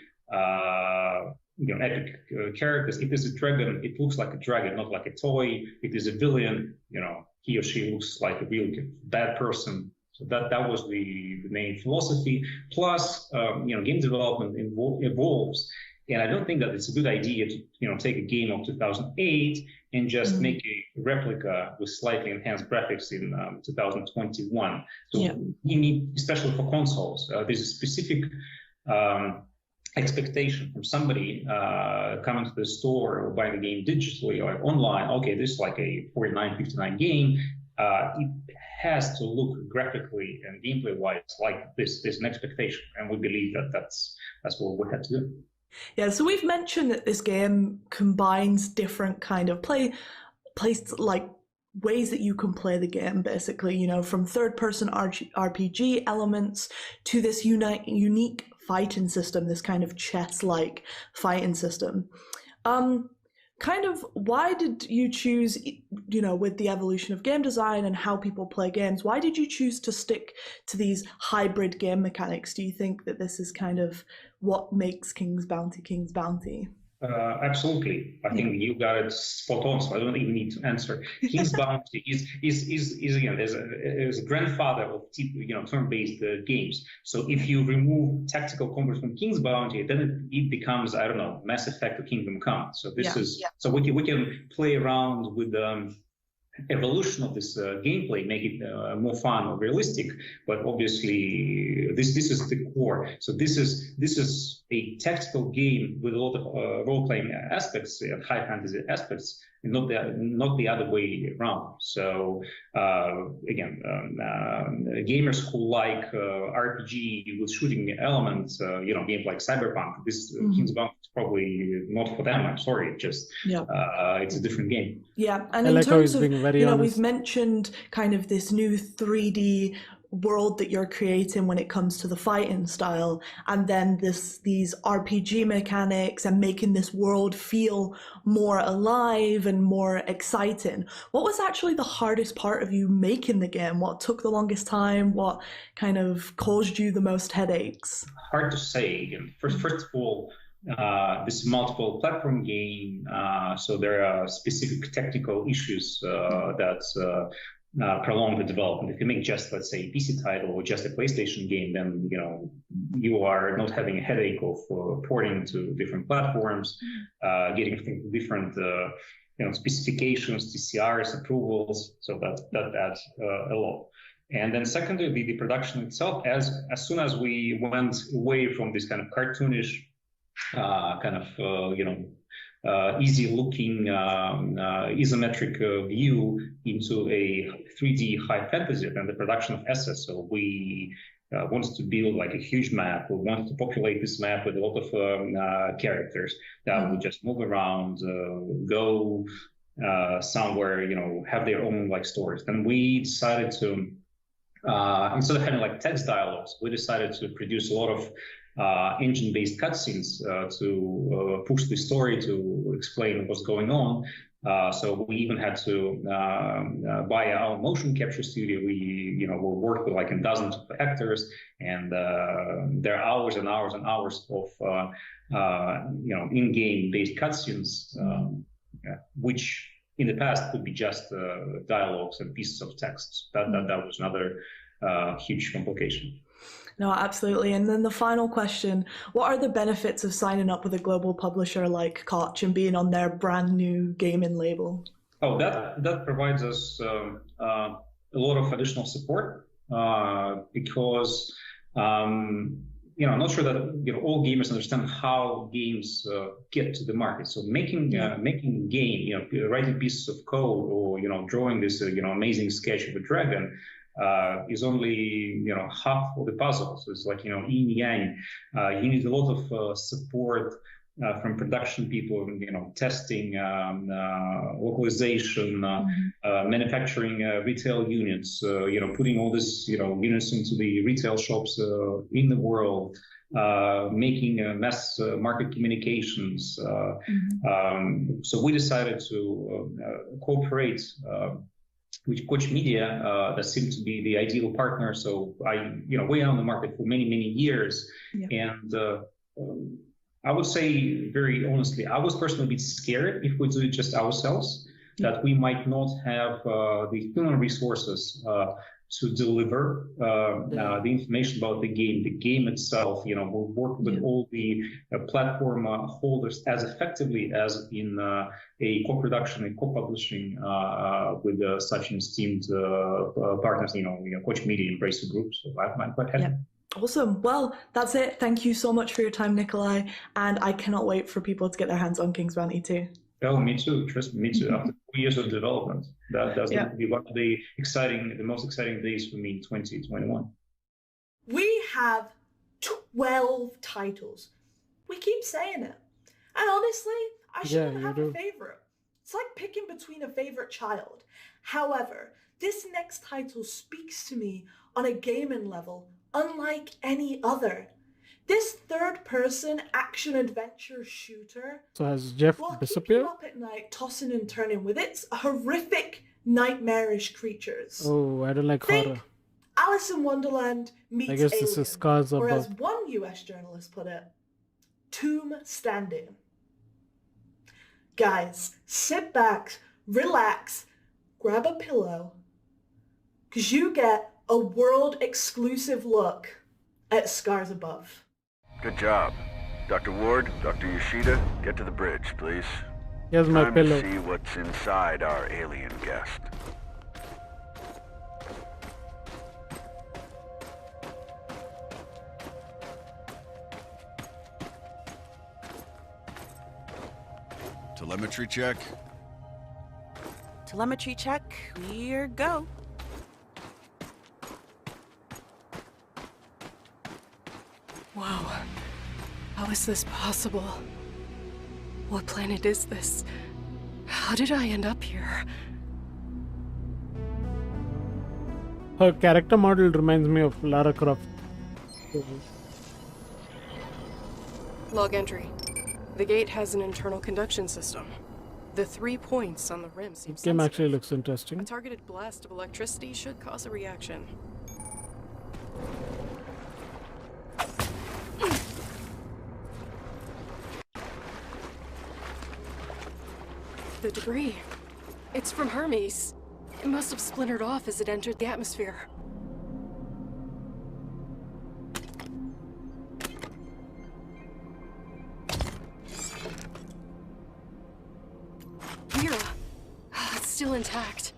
you know, epic characters. If there's a dragon, it looks like a dragon, not like a toy. If there's a villain, you know, he or she looks like a real bad person. So that was the main philosophy. Plus, you know, game development evolves, and I don't think that it's a good idea to, you know, take a game of 2008 and just make a replica with slightly enhanced graphics in 2021. So you need, especially for consoles, there's a specific expectation from somebody coming to the store or buying the game digitally or online. Okay, this is like a 49.59 game. It has to look graphically and gameplay wise like this. There's an expectation, and we believe that that's what we had to do. Yeah, so we've mentioned that this game combines different kind of like ways that you can play the game, basically, you know, from third-person RPG elements to this unique fighting system, this kind of chess-like fighting system. Kind of, why did you choose, you know, with the evolution of game design and how people play games, why did you choose to stick to these hybrid game mechanics? Do you think that this is kind of what makes King's Bounty? Absolutely. I think you got it spot on, so I don't even need to answer. King's Bounty is again, is a grandfather of, you know, turn-based games. So if you remove tactical combat from King's Bounty, then it becomes, I don't know, Mass Effect or Kingdom Come. So this so we can play around with evolution of this gameplay, make it more fun or realistic. But obviously, this is the core. So this is a tactical game with a lot of role-playing aspects and high fantasy aspects, and not the other way around. So again, gamers who like RPG with shooting elements, you know, games like Cyberpunk, this King's Bounty is probably not for them. I'm sorry, just it's a different game. Yeah, and in terms of, you know, we've mentioned kind of this new 3D world that you're creating when it comes to the fighting style, and then these RPG mechanics and making this world feel more alive and more exciting. What was actually the hardest part of you making the game? What took the longest time? What kind of caused you the most headaches? Hard to say. Again, first of all, this is a multiple platform game, so there are specific technical issues that prolong the development. If you make just, let's say, a PC title or just a PlayStation game, then, you know, you are not having a headache of porting to different platforms, getting different you know, specifications, TCRs, approvals. So that adds a lot. And then secondly, the production itself, as soon as we went away from this kind of cartoonish kind of, you know, easy-looking isometric view into a 3D high fantasy and the production of assets. So we wanted to build like a huge map. We wanted to populate this map with a lot of characters that would just move around, go somewhere, you know, have their own like stories. Then we decided to, instead of having like text dialogues, we decided to produce a lot of engine-based cutscenes to push the story, to explain what's going on. So we even had to buy our motion capture studio. We worked with like a dozen of actors, and there are hours and hours and hours of in-game based cutscenes, which in the past could be just dialogues and pieces of text. That was another huge complication. No, absolutely. And then the final question, what are the benefits of signing up with a global publisher like Koch and being on their brand new gaming label? Oh, that provides us a lot of additional support because I'm not sure that all gamers understand how games get to the market. So making a game, writing pieces of code or drawing this amazing sketch of a dragon is only half of the puzzle. So it's like yin yang. You need a lot of support from production people, testing, localization, manufacturing retail units, putting all this units into the retail shops in the world, making mass market communications. So we decided to cooperate with Koch Media. That seemed to be the ideal partner. So we are on the market for many, many years. And I would say very honestly, I was personally a bit scared if we do it just ourselves, that we might not have the human resources to deliver the information about the game itself. We'll work with all the platform holders as effectively as in a co-production and co-publishing with such esteemed partners, Koch Media and Embracer Group. So I'm quite happy. Awesome. Well, that's it. Thank you so much for your time, Nikolai. And I cannot wait for people to get their hands on King's Bounty 2. Oh, me too. Trust me, me too. After 2 years of development, that's going to be one of the most exciting days for me in 2021. We have 12 titles. We keep saying it. And honestly, I shouldn't have a favorite. It's like picking between a favorite child. However, this next title speaks to me on a gaming level unlike any other. This third-person action-adventure shooter So has Jeff will keep disappeared? you up at night, tossing and turning with its horrific, nightmarish creatures. Oh, I don't like horror. Alice in Wonderland meets I guess Alien, this is Scars or as Above. one US journalist put it, Tomb Standing. Guys, sit back, relax, grab a pillow, because you get a world-exclusive look at Scars Above. Good job. Dr. Ward, Dr. Yoshida, get to the bridge, please. Here's my Time pillow. to see what's inside our alien guest. Telemetry check. Telemetry check. Here go. Wow. How is this possible? What planet is this? How did I end up here? Her character model reminds me of Lara Croft. Log entry. The gate has an internal conduction system. The 3 points on the rim seem Game sensitive. actually looks interesting. A targeted blast of electricity should cause a reaction. The debris. It's from Hermes. It must have splintered off as it entered the atmosphere. Mira. It's still intact.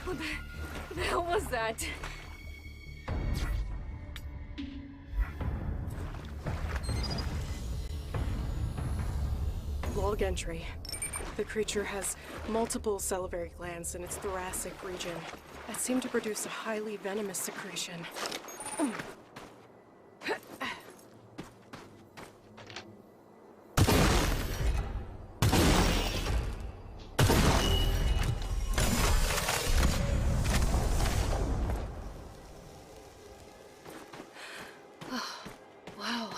What the hell was that? Log entry. The creature has multiple salivary glands in its thoracic region that seem to produce a highly venomous secretion. Wow.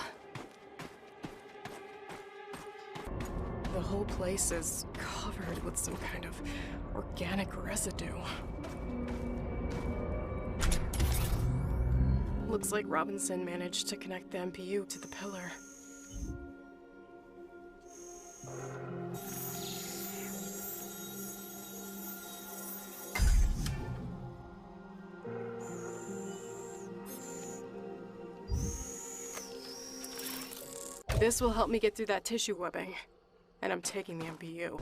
The whole place is covered with some kind of organic residue. Looks like Robinson managed to connect the MPU to the pillar. This will help me get through that tissue webbing. And I'm taking the MPU.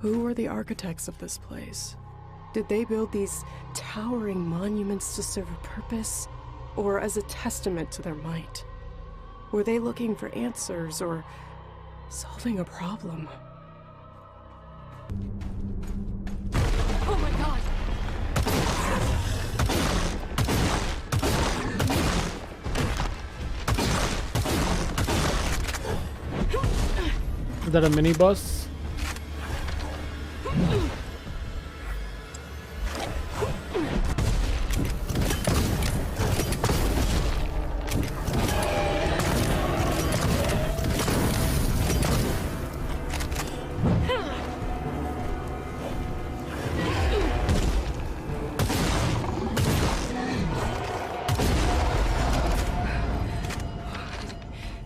Who were the architects of this place? Did they build these towering monuments to serve a purpose, or as a testament to their might? Were they looking for answers or solving a problem? Oh my god! Is that a mini boss?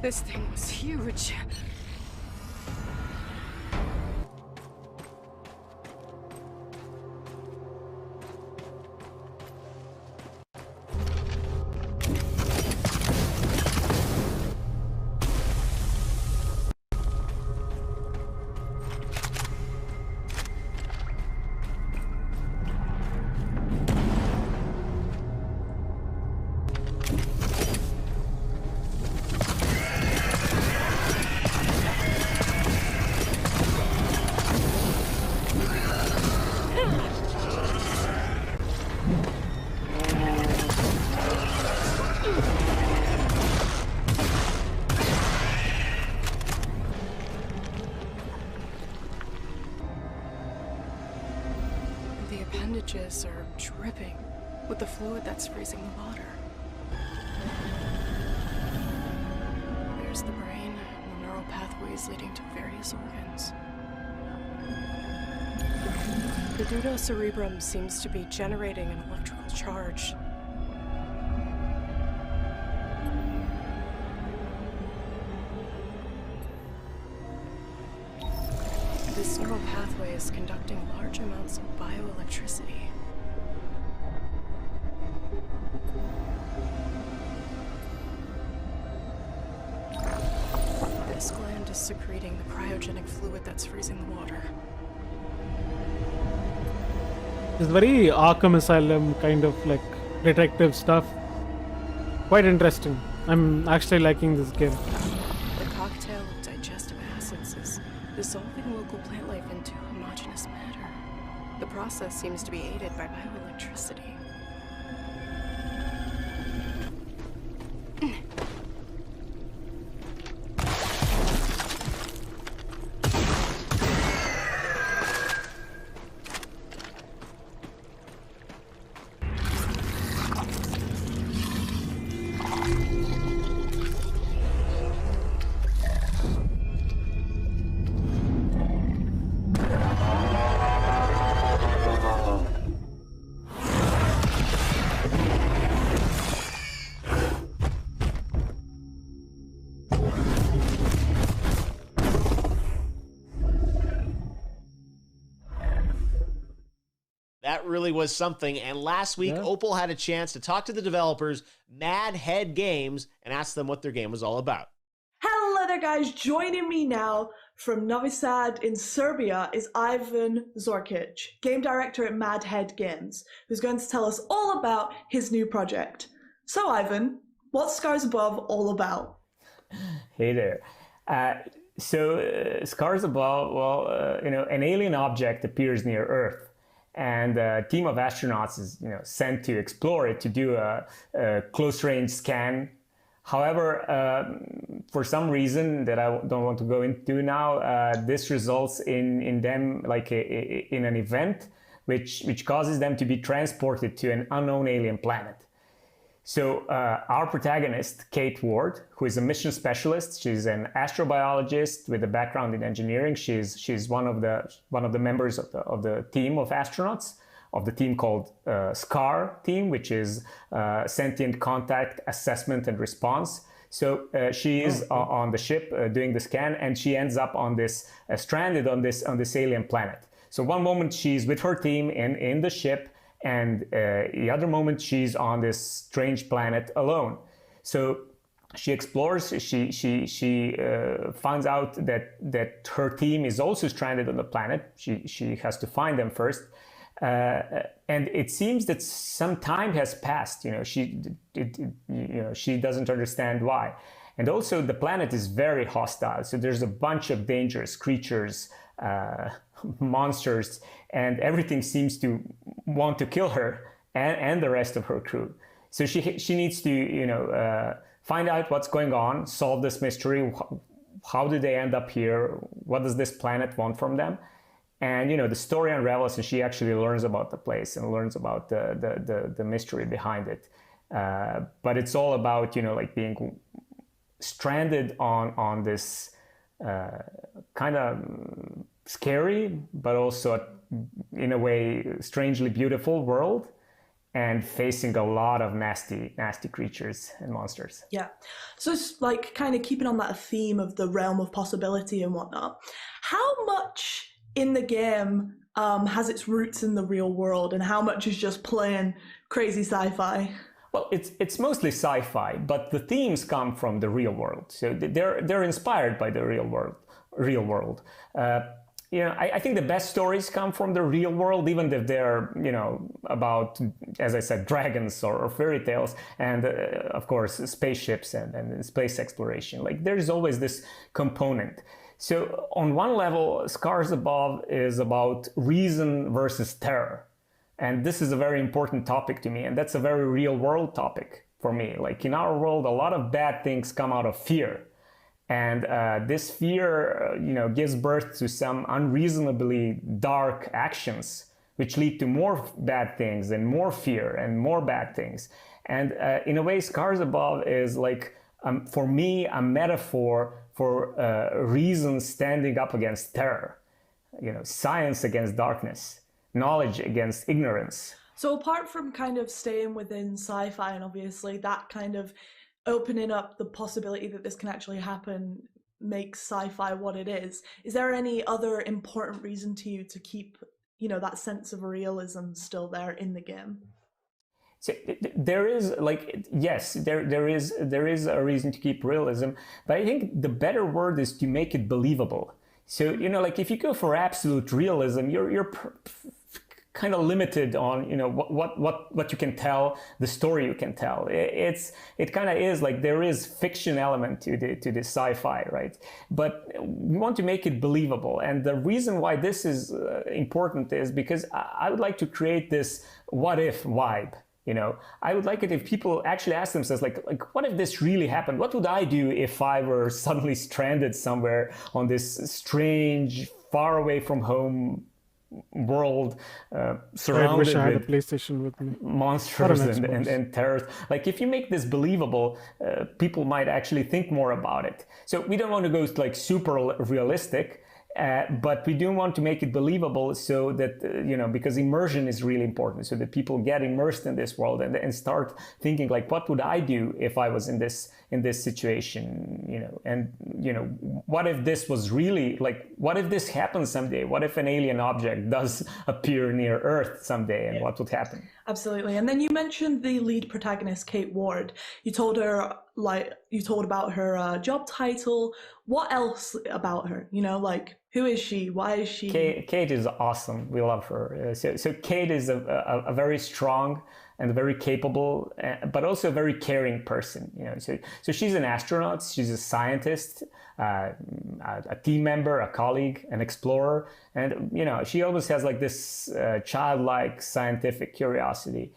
This thing was huge. The appendages are dripping with the fluid that's freezing the water. There's the brain and the neural pathways leading to various organs. The pseudocerebrum seems to be generating an electrical charge. This neural pathway is conducting large amounts of bioelectricity. This gland is secreting the cryogenic fluid that's freezing the water. It's very Arkham Asylum kind of like detective stuff. Quite interesting. I'm actually liking this game. The cocktail of digestive acids is dissolving local plant life into homogeneous matter. The process seems to be aided by bioelectricity. That really was something. And last week, Opal had a chance to talk to the developers, Mad Head Games, and ask them what their game was all about. Hello there, guys. Joining me now from Novi Sad in Serbia is Ivan Zorkic, game director at Mad Head Games, who's going to tell us all about his new project. So, Ivan, what's Scars Above all about? Hey there. Scars Above, well, an alien object appears near Earth. And a team of astronauts is sent to explore it, to do a close-range scan. However, for some reason that I don't want to go into now, this results in them in an event which causes them to be transported to an unknown alien planet. So our protagonist, Kate Ward, who is a mission specialist, she's an astrobiologist with a background in engineering. She's one of the members of the team of astronauts, of the team called SCAR team, which is Sentient Contact Assessment and Response. So she is on the ship doing the scan, and she ends up on this stranded on this alien planet. So one moment she's with her team in the ship, and the other moment she's on this strange planet alone. So she explores. She finds out that her team is also stranded on the planet. She has to find them first, and it seems that some time has passed. She doesn't understand why, and also the planet is very hostile. So there's a bunch of dangerous creatures, monsters, and everything seems to want to kill her and the rest of her crew. So she needs to find out what's going on, solve this mystery. How did they end up here? What does this planet want from them? And the story unravels, and she actually learns about the place and learns about the mystery behind it. But it's all about like being stranded on this kind of scary, but also in a way strangely beautiful world, and facing a lot of nasty creatures and monsters. Yeah. So it's like kind of keeping on that theme of the realm of possibility and whatnot. How much in the game has its roots in the real world, and how much is just plain crazy sci-fi? Well, it's mostly sci-fi, but the themes come from the real world. So they're inspired by the real world. I think the best stories come from the real world, even if they're, about, as I said, dragons or fairy tales, and of course, spaceships and space exploration. Like, there's always this component. So on one level, Scars Above is about reason versus terror. And this is a very important topic to me, and that's a very real world topic for me. Like, in our world, a lot of bad things come out of fear. And this fear, gives birth to some unreasonably dark actions, which lead to more bad things and more fear and more bad things. And in a way, Scars Above is like, for me, a metaphor for reason standing up against terror, science against darkness, knowledge against ignorance. So apart from kind of staying within sci-fi, and obviously that kind of opening up the possibility that this can actually happen makes sci-fi what it is there any other important reason to you to keep that sense of realism still there in the game? So there is, like, yes, there is a reason to keep realism, but I think the better word is to make it believable. So like, if you go for absolute realism, you're kind of limited on what you can tell, the story you can tell. It kind of is like, there is fiction element to the sci-fi, right? But we want to make it believable, and the reason why this is important is because I would like to create this what if vibe. I would like it if people actually ask themselves, like, what if this really happened? What would I do if I were suddenly stranded somewhere on this strange, far away from home world, surrounded I wish I had with a PlayStation with me. Monsters and terrorists. Like, if you make this believable, people might actually think more about it. So we don't want to go like super realistic, but we do want to make it believable, so that because immersion is really important, so that people get immersed in this world and start thinking, like, what would I do if I was in this situation, and what if this was really, like, what if this happens someday? What if an alien object does appear near Earth someday, and what would happen? Absolutely. And then you mentioned the lead protagonist, Kate Ward. You told about her job title. What else about her? Like, who is she? Why is she? Kate is awesome. We love her. So Kate is a very strong and very capable, but also a very caring person. So she's an astronaut. She's a scientist, a team member, a colleague, an explorer, and she always has like this childlike scientific curiosity.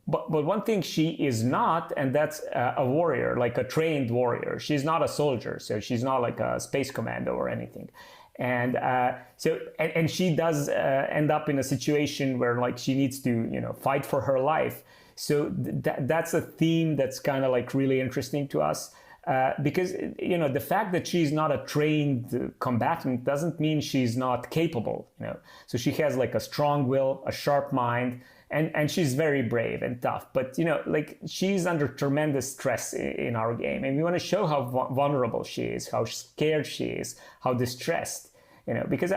But one thing she is not, and that's a warrior, like a trained warrior. She's not a soldier, so she's not like a space commando or anything. And and she does end up in a situation where, like, she needs to fight for her life. So that's a theme that's kind of like really interesting to us, because the fact that she's not a trained combatant doesn't mean she's not capable. So she has like a strong will, a sharp mind. And she's very brave and tough, but like, she's under tremendous stress in our game, and we want to show how vulnerable she is, how scared she is, how distressed. Because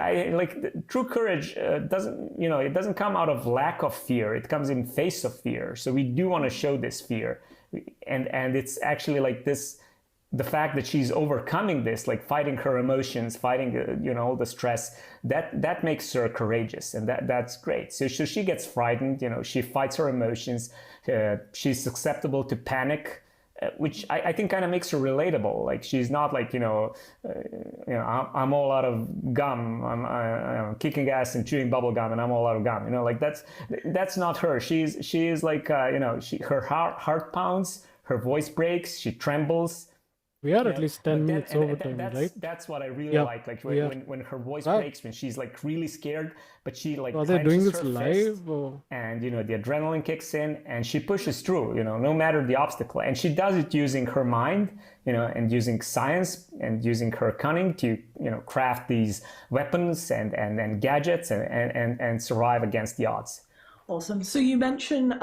true courage doesn't, it doesn't come out of lack of fear. It comes in face of fear. So we do want to show this fear, and it's actually like this the fact that she's overcoming this, like fighting her emotions, fighting, you know, all the stress, that makes her courageous, and that's great. So she gets frightened, you know, she fights her emotions, she's susceptible to panic, which I think kind of makes her relatable. Like, she's not like, I'm all out of gum, I'm kicking ass and chewing bubble gum, and I'm all out of gum, you know, like that's not her. She's like, her heart pounds, her voice breaks, she trembles. We are at least 10 minutes over time, right? That's what I really like. Like when her voice breaks, when she's like really scared, but she like are they doing this her live? fist, or? and you know, the adrenaline kicks in, and she pushes through, you know, no matter the obstacle. And she does it using her mind, you know, and using science and using her cunning to, you know, craft these weapons and gadgets and survive against the odds. Awesome. So you mentioned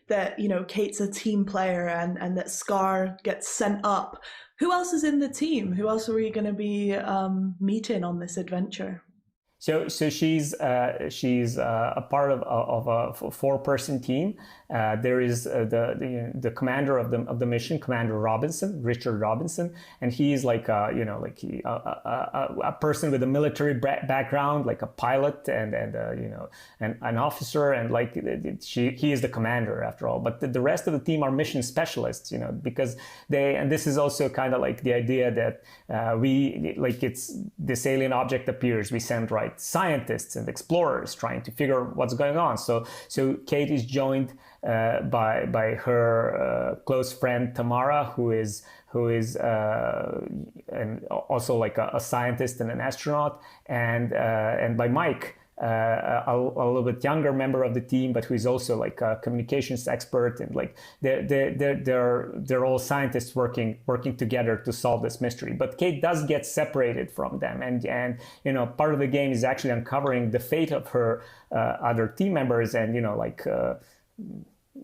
that, you know, Kate's a team player and that Scar gets sent up. Who else is in the team? Who else are we going to be meeting on this adventure? So she's a part of a 4-person team. There is the commander of the mission, Commander Robinson, Richard Robinson, and he's like a person with a military background, like a pilot and an officer, and like he is the commander after all. But the rest of the team are mission specialists, you know, because and this is also kind of like the idea that it's this alien object appears, we send scientists and explorers trying to figure what's going on. So Kate is joined by her close friend Tamara, who is and also like a scientist and an astronaut, and by Mike, a little bit younger member of the team, but who is also like a communications expert, and like they're all scientists working together to solve this mystery. But Kate does get separated from them, and you know, part of the game is actually uncovering the fate of her other team members, and you know, like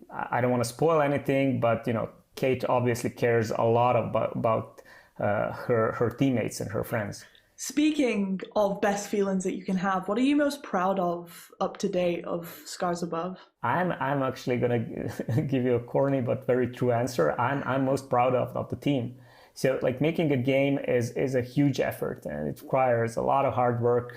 I don't want to spoil anything, but you know, Kate obviously cares a lot about her teammates and her friends. Speaking of best feelings that you can have, what are you most proud of up to date of Scars Above? I'm actually gonna give you a corny but very true answer. I'm most proud of the team. So like, making a game is a huge effort, and it requires a lot of hard work,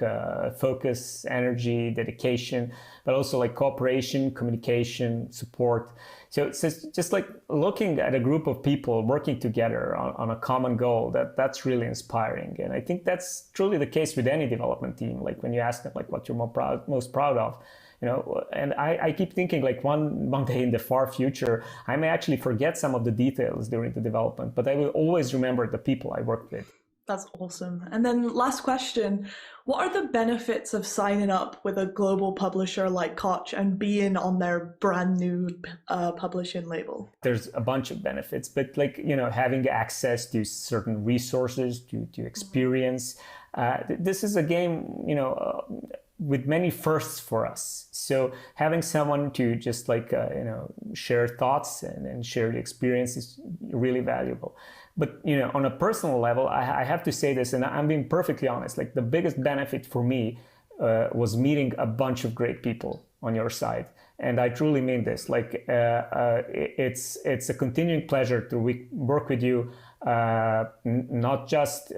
focus, energy, dedication, but also like cooperation, communication, support. So it's just like looking at a group of people working together on a common goal, that's really inspiring. And I think that's truly the case with any development team. Like, when you ask them like what you're most proud of, you know, and I keep thinking like one day in the far future, I may actually forget some of the details during the development, but I will always remember the people I worked with. That's awesome. And then last question, what are the benefits of signing up with a global publisher like Koch and being on their brand new publishing label? There's a bunch of benefits, but like, you know, having access to certain resources, to experience. This is a game, you know, with many firsts for us. So having someone to just like, share thoughts and share the experience is really valuable. But, you know, on a personal level, I have to say this, and I'm being perfectly honest, like the biggest benefit for me was meeting a bunch of great people on your side. And I truly mean this. Like, it's a continuing pleasure to work with you, not just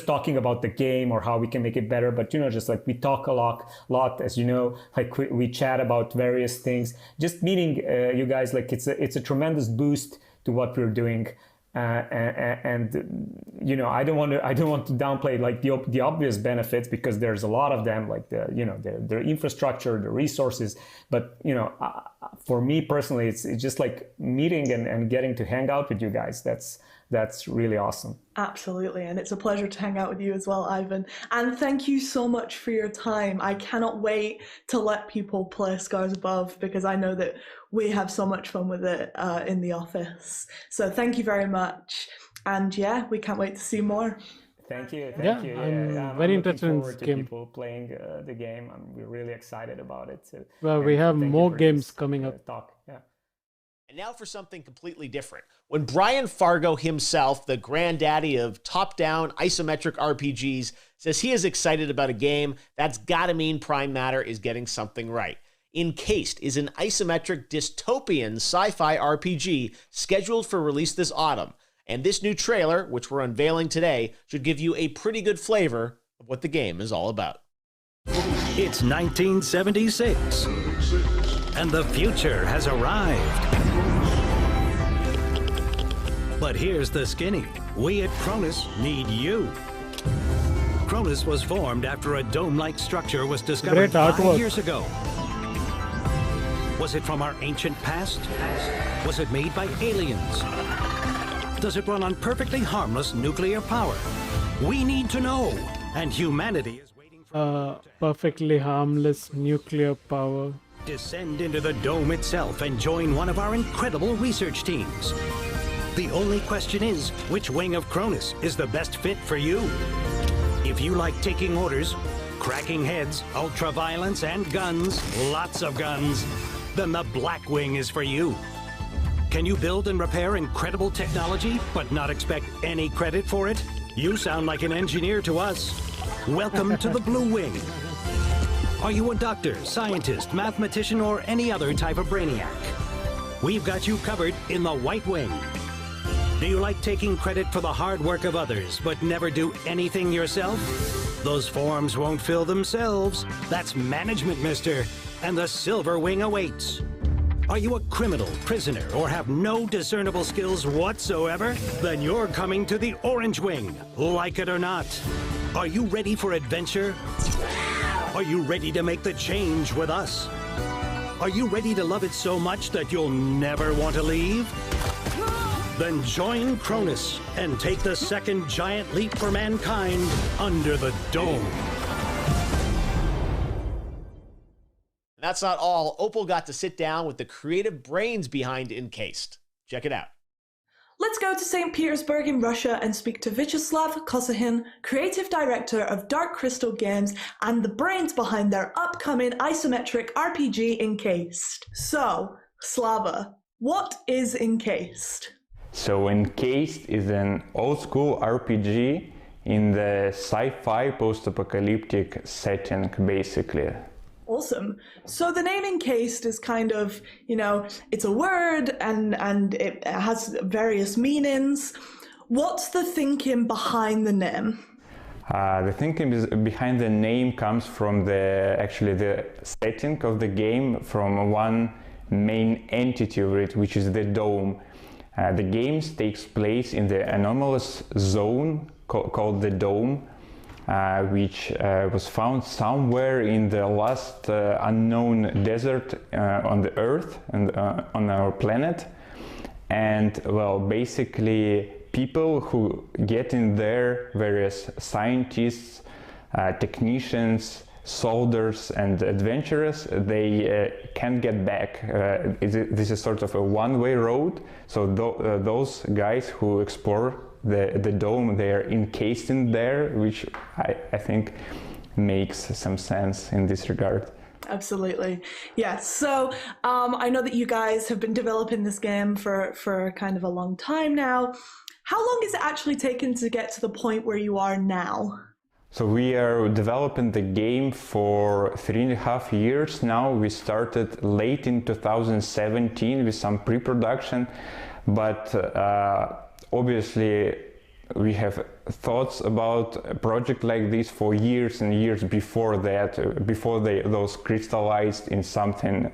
talking about the game or how we can make it better, but, you know, just like we talk a lot, as you know, like we chat about various things. Just meeting you guys, like it's a tremendous boost to what we're doing. And you know, I don't want to downplay like the obvious benefits, because there's a lot of them, like their infrastructure, the resources. But you know, for me personally, it's just like meeting and getting to hang out with you guys. That's really awesome. Absolutely. And it's a pleasure to hang out with you as well, Ivan. And thank you so much for your time. I cannot wait to let people play Scars Above, because I know that we have so much fun with it in the office. So thank you very much. And yeah, we can't wait to see more. Thank you. I'm very interested in this game. People playing the game. We're really excited about it. So, well, we have more games coming up. And now for something completely different. When Brian Fargo himself, the granddaddy of top-down isometric RPGs, says he is excited about a game, that's gotta mean Prime Matter is getting something right. Encased is an isometric dystopian sci-fi RPG scheduled for release this autumn. And this new trailer, which we're unveiling today, should give you a pretty good flavor of what the game is all about. It's 1976, and the future has arrived. But here's the skinny. We at Cronus need you. Cronus was formed after a dome-like structure was discovered 5 years ago. Was it from our ancient past? Was it made by aliens? Does it run on perfectly harmless nuclear power? We need to know, and humanity is waiting for perfectly harmless nuclear power. Descend into the dome itself and join one of our incredible research teams. The only question is, which wing of Cronus is the best fit for you? If you like taking orders, cracking heads, ultra-violence, and guns, lots of guns, then the Black Wing is for you. Can you build and repair incredible technology, but not expect any credit for it? You sound like an engineer to us. Welcome to the Blue Wing. Are you a doctor, scientist, mathematician, or any other type of brainiac? We've got you covered in the White Wing. Do you like taking credit for the hard work of others, but never do anything yourself? Those forms won't fill themselves. That's management, mister, and the Silver Wing awaits. Are you a criminal, prisoner, or have no discernible skills whatsoever? Then you're coming to the Orange Wing, like it or not. Are you ready for adventure? Are you ready to make the change with us? Are you ready to love it so much that you'll never want to leave? Then join Cronus and take the second giant leap for mankind under the dome. And that's not all. Opal got to sit down with the creative brains behind Encased. Check it out. Let's go to St. Petersburg in Russia and speak to Vyacheslav Kosahin, creative director of Dark Crystal Games and the brains behind their upcoming isometric RPG Encased. So, Slava, what is Encased? So Encased is an old-school RPG in the sci-fi post-apocalyptic setting, basically. Awesome. So the name Encased is kind of, you know, it's a word and it has various meanings. What's the thinking behind the name? The thinking behind the name comes from the setting of the game, from one main entity of it, which is the dome. The game takes place in the anomalous zone called the Dome, which was found somewhere in the last unknown desert on the Earth and on our planet. And well, basically people who get in there, various scientists, technicians, soldiers and adventurers, they can't get back. This is sort of a one-way road, so those guys who explore the dome, they are encased in there, which I think makes some sense in this regard. Absolutely. Yes. So I know that you guys have been developing this game for kind of a long time now. How long has it actually taken to get to the point where you are now? So we are developing the game for 3.5 years now. We started late in 2017 with some pre-production, but obviously we have thoughts about a project like this for years and years before that, before those crystallized in something,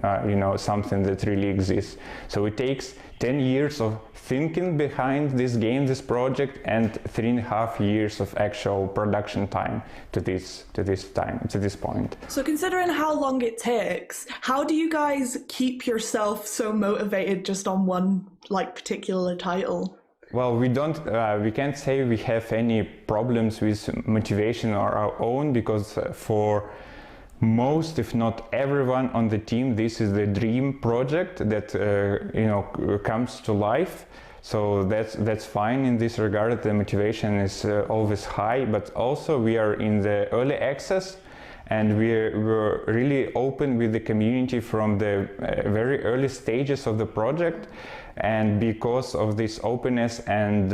something that really exists. So it takes 10 years of thinking behind this game, this project, and 3.5 years of actual production time to this point. So considering how long it takes, how do you guys keep yourself so motivated just on one particular title? Well, we can't say we have any problems with motivation or our own, because for most, if not everyone on the team, this is the dream project that comes to life. So that's fine in this regard. The motivation is always high, but also we are in the early access, and we're really open with the community from the very early stages of the project. And because of this openness and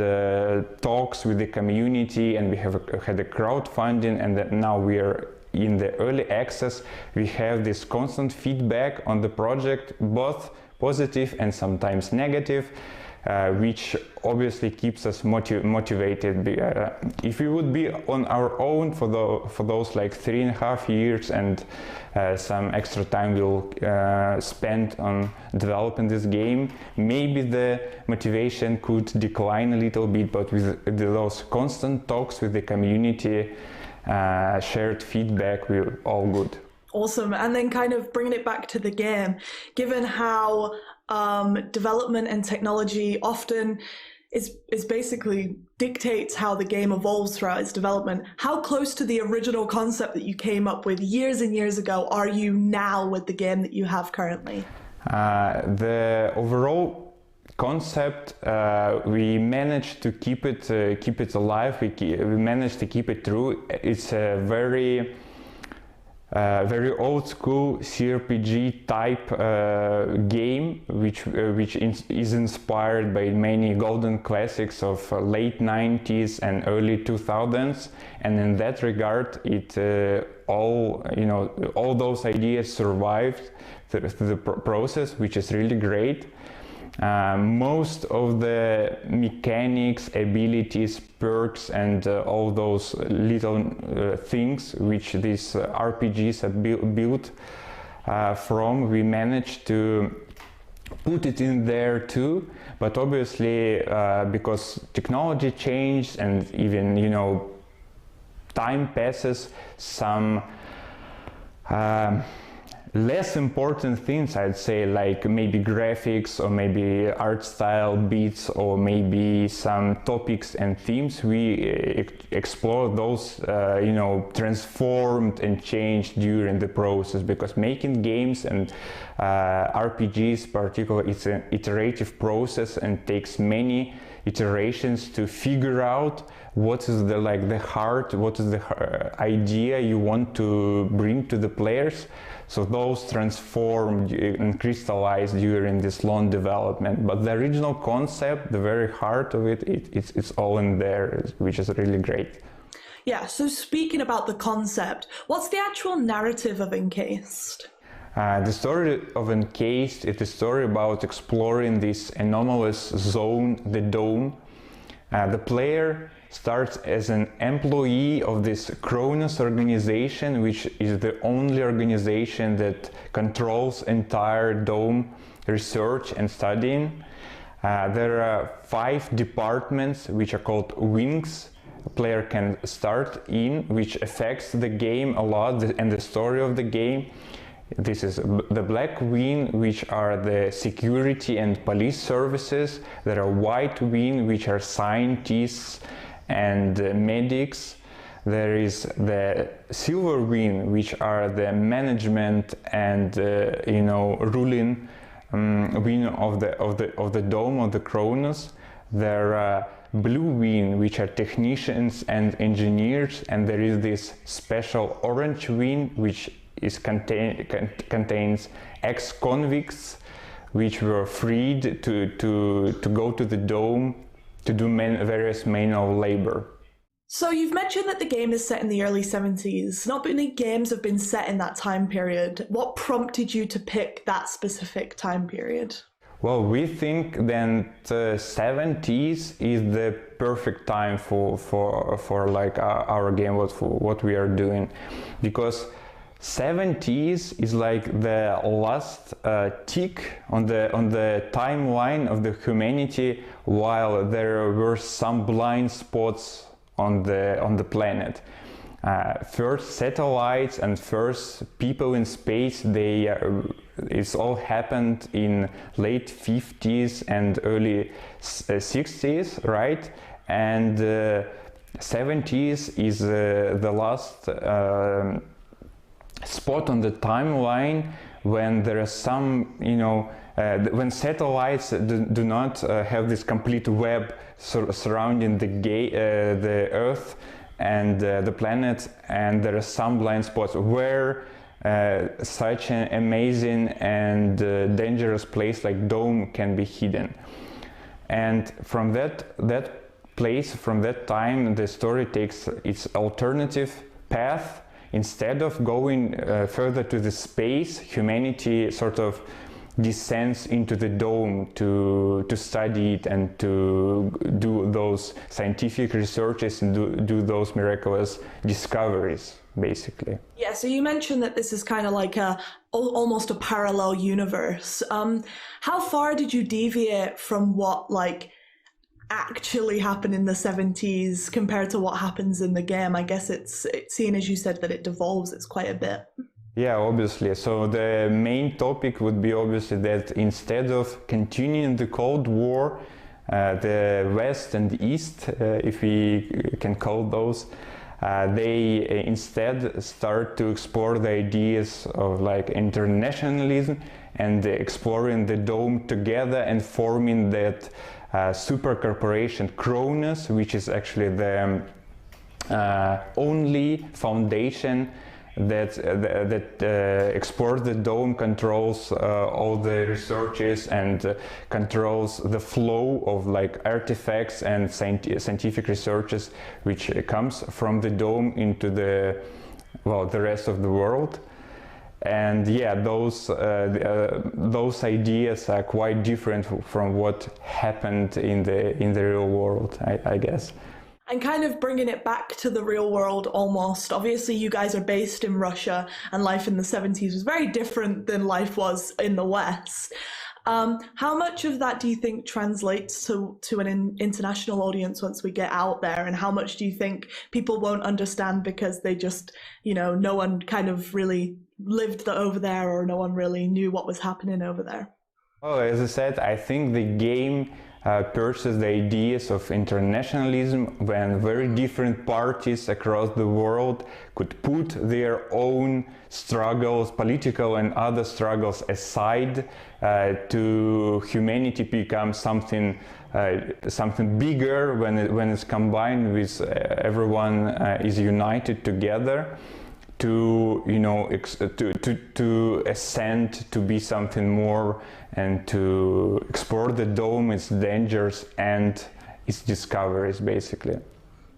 talks with the community, and we have had a crowdfunding, and now we are in the early access, we have this constant feedback on the project, both positive and sometimes negative. which obviously keeps us motivated. If we would be on our own for those like 3.5 years and some extra time we'll spend on developing this game, maybe the motivation could decline a little bit, but with those constant talks with the community, shared feedback, we're all good. Awesome. And then kind of bringing it back to the game, given how development and technology often is basically dictates how the game evolves throughout its development, how close to the original concept that you came up with years and years ago are you now with the game that you have currently? The overall concept, we managed to keep it alive. We managed to keep it true. It's a very old school CRPG type game, which is inspired by many golden classics of late 90s and early 2000s, and in that regard, it all those ideas survived through the process, which is really great. Most of the mechanics, abilities, perks, and all those little things which these RPGs are built from, we managed to put it in there too. But obviously, because technology changed and even time passes, some less important things, I'd say, like maybe graphics or maybe art style beats or maybe some topics and themes, we explore those, transformed and changed during the process, because making games and RPGs particularly, it's an iterative process and takes many iterations to figure out what is the heart, what is the idea you want to bring to the players. So those transformed and crystallized during this long development. But the original concept, the very heart of it's all in there, which is really great. Yeah, so speaking about the concept, what's the actual narrative of Encased? The story of Encased is a story about exploring this anomalous zone, the Dome. The player starts as an employee of this Cronus organization, which is the only organization that controls entire Dome research and studying. There are 5 departments which are called wings a player can start in, which affects the game a lot and the story of the game. This is the Black Wing, which are the security and police services. There are White Wing, which are scientists and medics. There is the Silver Wing, which are the management and ruling wing of the Dome of the Cronus. There are Blue Wing, which are technicians and engineers, and there is this special Orange Wing, which contains ex-convicts which were freed to go to the Dome to do various manual labor. So you've mentioned that the game is set in the early 70s. Not many games have been set in that time period. What prompted you to pick that specific time period? Well, we think that the 70s is the perfect time for like our game, what we are doing, because 70s is like the last tick on the timeline of the humanity, while there were some blind spots on the planet. First satellites and first people in space, it's all happened in late 50s and early 60s, right? And 70s is the last spot on the timeline when there are some, when satellites do not have this complete web surrounding the Earth and the planet, and there are some blind spots where such an amazing and dangerous place like Dome can be hidden. And from that place, from that time, the story takes its alternative path. Instead of going further to the space, humanity sort of descends into the dome to study it and to do those scientific researches and do those miraculous discoveries, basically. Yeah, so you mentioned that this is kind of like almost a parallel universe. How far did you deviate from what like actually happened in the 70s compared to what happens in the game? I guess it's seeing as you said that it devolves, it's quite a bit. Yeah, obviously. So the main topic would be obviously that instead of continuing the Cold War, the West and the East, if we can call those, they instead start to explore the ideas of like internationalism and exploring the dome together and forming that super corporation Cronus, which is actually the only foundation that explores the dome, controls all the researches and controls the flow of like artifacts and scientific researches which comes from the dome into the rest of the world. And yeah, those ideas are quite different from what happened in the real world, I guess. And kind of bringing it back to the real world almost. Obviously, you guys are based in Russia, and life in the 70s was very different than life was in the West. How much of that do you think translates to an international audience once we get out there? And how much do you think people won't understand because they just, no one kind of really lived over there, or no one really knew what was happening over there? Well, as I said, I think the game pursues the ideas of internationalism when very different parties across the world could put their own struggles, political and other struggles aside, to humanity become something bigger when it's combined with everyone is united together to ascend to be something more and to explore the dome, its dangers and its discoveries, basically.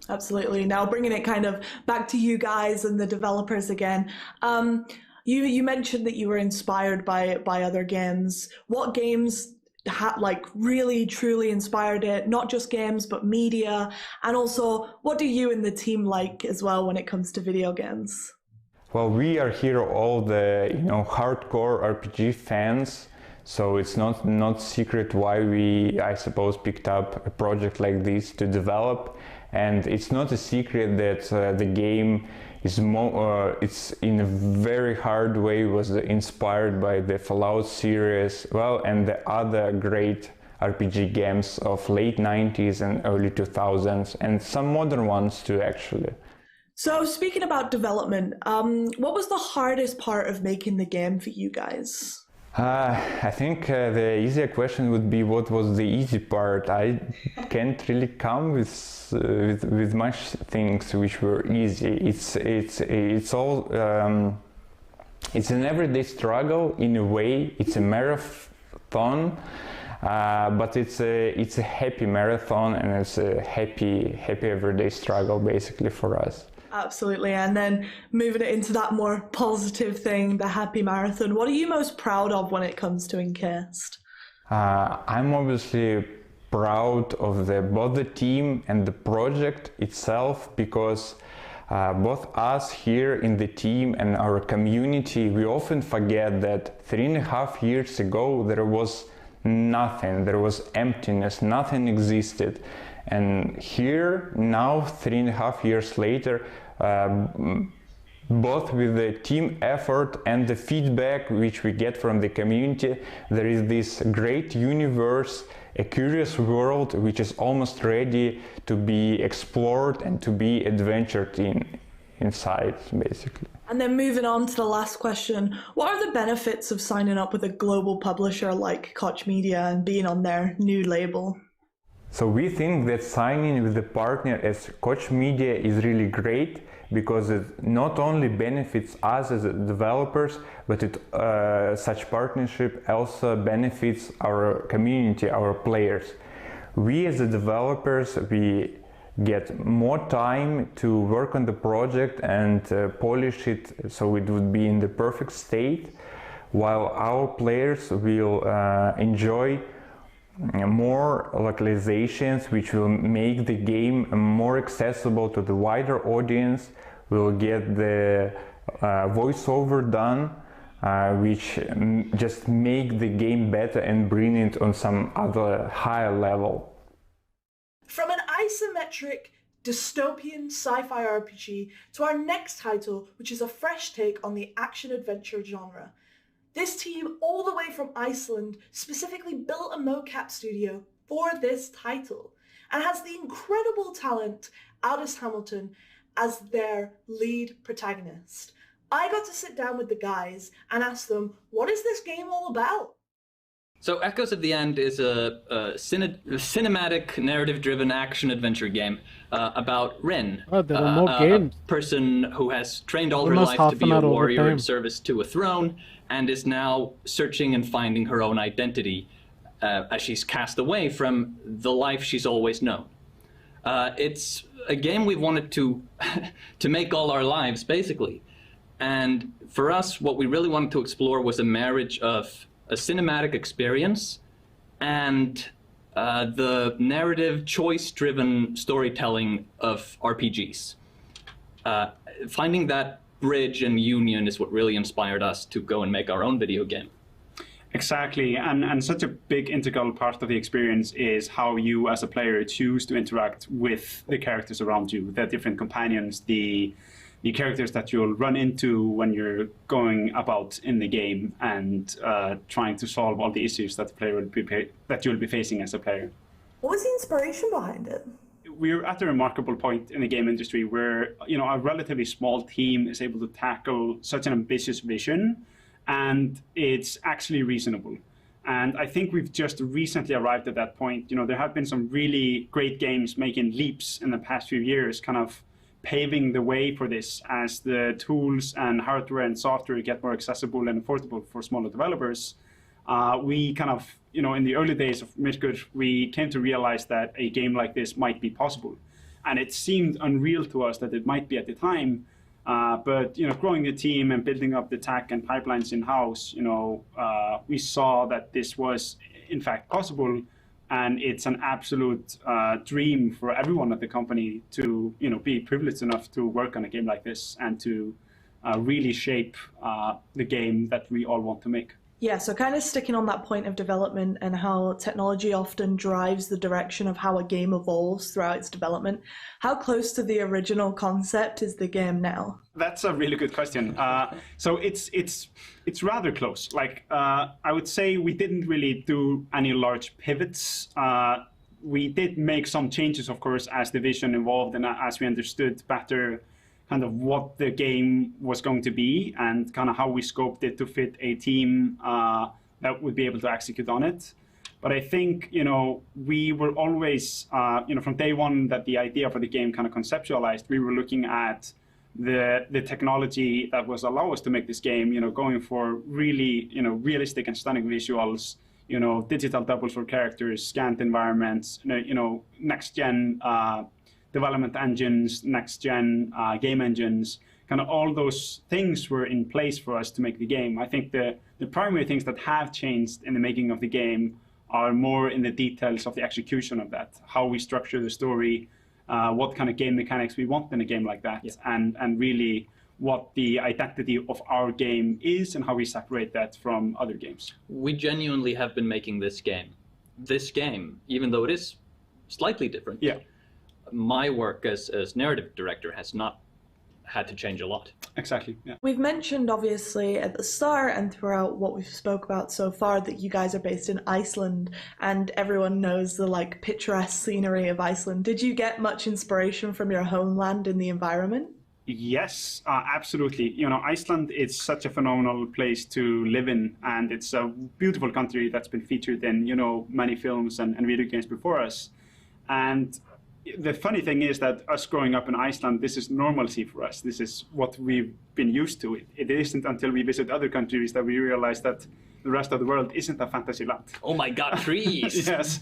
Absolutely. Now bringing it kind of back to you guys and the developers again. You mentioned that you were inspired by other games. What games really truly inspired it? Not just games, but media. And also, what do you and the team like as well when it comes to video games? Well, we are here all the hardcore RPG fans, so it's not secret why we, I suppose, picked up a project like this to develop. And it's not a secret that the game is it's in a very hard way was inspired by the Fallout series, and the other great RPG games of late 90s and early 2000s, and some modern ones too, actually. So speaking about development, what was the hardest part of making the game for you guys? I think the easier question would be what was the easy part. I can't really come with much things which were easy. It's all it's an everyday struggle in a way. It's a marathon, but it's a happy marathon, and it's a happy everyday struggle basically for us. Absolutely. And then moving it into that more positive thing, the happy marathon, what are you most proud of when it comes to Encased? I'm obviously proud of both the team and the project itself, because both us here in the team and our community, we often forget that 3.5 years ago there was nothing, there was emptiness, nothing existed. And here now, 3.5 years later, both with the team effort and the feedback which we get from the community, there is this great universe, a curious world which is almost ready to be explored and to be adventured inside, basically. And then moving on to the last question, what are the benefits of signing up with a global publisher like Koch Media and being on their new label? So we think that signing with a partner as Koch Media is really great, because it not only benefits us as developers, but such partnership also benefits our community, our players. We as the developers, we get more time to work on the project and polish it so it would be in the perfect state. while our players will enjoy more localizations which will make the game more accessible to the wider audience. We'll get the voiceover done, which just make the game better and bring it on some other higher level. From an isometric dystopian sci-fi RPG to our next title, which is a fresh take on the action-adventure genre. This team, all the way from Iceland, specifically built a mocap studio for this title and has the incredible talent Aldous Hamilton as their lead protagonist. I got to sit down with the guys and ask them, what is this game all about? So Echoes of the End is a cinematic, narrative-driven action-adventure game about Rin, Oh, there are more games. a person who has trained all her Almost life half to be an a hour warrior overtime. in service to a throne, and is now searching and finding her own identity as she's cast away from the life she's always known. It's a game we've wanted to make all our lives, basically. And for us, what we really wanted to explore was a marriage of a cinematic experience and the narrative, choice-driven storytelling of RPGs. Finding that bridge and union is what really inspired us to go and make our own video game. Exactly, and such a big integral part of the experience is how you as a player choose to interact with the characters around you, the different companions, the characters that you'll run into when you're going about in the game and trying to solve all the issues that the player that you'll be facing as a player. What was the inspiration behind it? We're at a remarkable point in the game industry where, you know, a relatively small team is able to tackle such an ambitious vision, and it's actually reasonable. And I think we've just recently arrived at that point. You know, there have been some really great games making leaps in the past few years, kind of paving the way for this as the tools and hardware and software get more accessible and affordable for smaller developers. We kind of, you know, in the early days of Midgard, we came to realize that a game like this might be possible. And it seemed unreal to us that it might be at the time. But, you know, growing the team and building up the tech and pipelines in-house, you know, we saw that this was, in fact, possible. And it's an absolute dream for everyone at the company to, you know, be privileged enough to work on a game like this and to really shape the game that we all want to make. Yeah, so kind of sticking on that point of development and how technology often drives the direction of how a game evolves throughout its development. How close to the original concept is the game now? That's a really good question. So it's rather close. Like I would say we didn't really do any large pivots. We did make some changes, of course, as the vision evolved and as we understood better kind of what the game was going to be and kind of how we scoped it to fit a team that would be able to execute on it. But I think, you know, we were always, you know, from day one that the idea for the game kind of conceptualized, we were looking at the technology that was allow us to make this game, you know, going for really, you know, realistic and stunning visuals, you know, digital doubles for characters, scanned environments, you know, next-gen development engines, next-gen game engines, kind of all those things were in place for us to make the game. I think the primary things that have changed in the making of the game are more in the details of the execution of that, how we structure the story, what kind of game mechanics we want in a game like that, and really what the identity of our game is and how we separate that from other games. We genuinely have been making this game. This game, even though it is slightly different, my work as narrative director has not had to change a lot. Exactly, yeah. We've mentioned, obviously, at the start and throughout what we've spoke about so far that you guys are based in Iceland and everyone knows the, like, picturesque scenery of Iceland. Did you get much inspiration from your homeland in the environment? Yes, absolutely. You know, Iceland is such a phenomenal place to live in, and it's a beautiful country that's been featured in, you know, many films and video games before us. And the funny thing is that us growing up in Iceland, this is normalcy for us. This is what we've been used to. It isn't until we visit other countries that we realize that the rest of the world isn't a fantasy land. Oh my God, trees! Yes.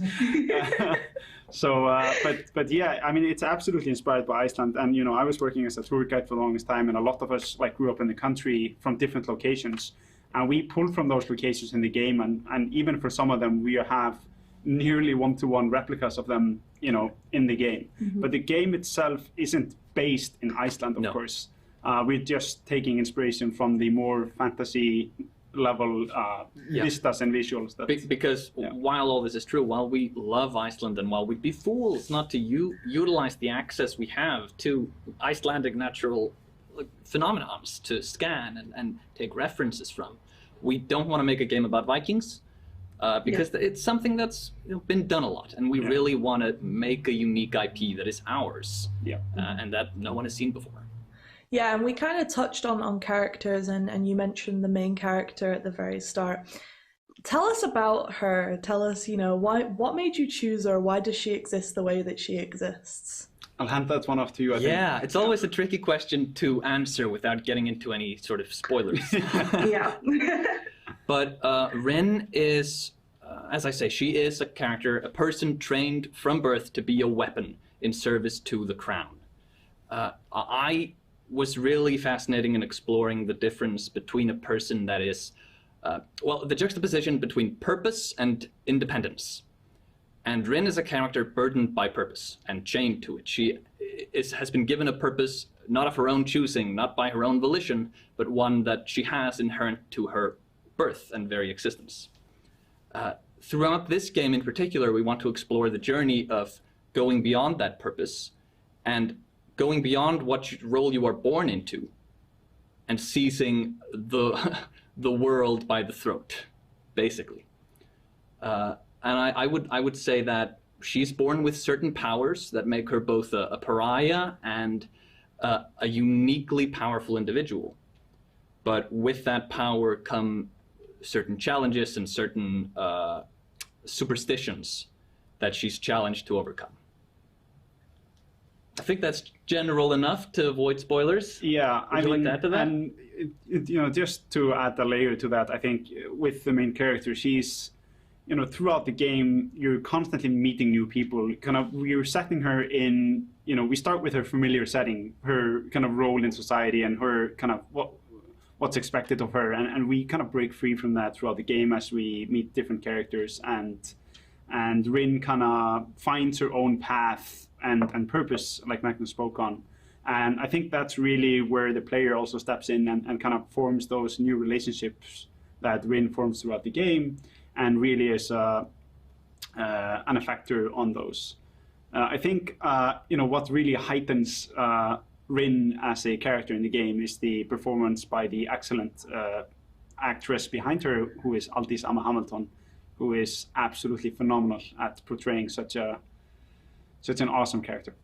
But yeah, I mean, it's absolutely inspired by Iceland. And, you know, I was working as a tour guide for the longest time, and a lot of us, like, grew up in the country from different locations. And we pull from those locations in the game, and even for some of them, we have nearly one-to-one replicas of them, in the game. But the game itself isn't based in Iceland, of course. We're just taking inspiration from the more fantasy level vistas and visuals. Because while all this is true, while we love Iceland and while we'd be fools not to utilize the access we have to Icelandic natural phenomena to scan and take references from, we don't want to make a game about Vikings because it's something that's been done a lot, and we really want to make a unique IP that is ours and that no one has seen before. Yeah, and we kind of touched on characters, and you mentioned the main character at the very start. Tell us about her. Tell us, what made you choose her? Why does she exist the way that she exists? I'll hand that one off to you, I think. Yeah, it's always a tricky question to answer without getting into any sort of spoilers. Yeah. But Rin is, as I say, she is a character, a person trained from birth to be a weapon in service to the crown. I was really fascinating in exploring the difference between a person that is, the juxtaposition between purpose and independence. And Rin is a character burdened by purpose and chained to it. She has been given a purpose not of her own choosing, not by her own volition, but one that she has inherent to her birth and very existence. Throughout this game in particular, we want to explore the journey of going beyond that purpose and going beyond what role you are born into and seizing the world by the throat, basically. And I would say that she's born with certain powers that make her both a pariah and a uniquely powerful individual. But with that power come certain challenges and certain superstitions that she's challenged to overcome. I think that's general enough to avoid spoilers. Yeah, Would you like to add to that? And just to add a layer to that, I think with the main character, she's, throughout the game, you're constantly meeting new people. You're setting her in, we start with her familiar setting, her kind of role in society, and her kind of what's expected of her, and we kind of break free from that throughout the game as we meet different characters, and Rin kind of finds her own path and purpose, like Magnus spoke on. And I think that's really where the player also steps in and kind of forms those new relationships that Rin forms throughout the game, and really is an effector on those. I think what really heightens Rin as a character in the game is the performance by the excellent actress behind her, who is Aldís Amma Hamilton, who is absolutely phenomenal at portraying such an awesome character.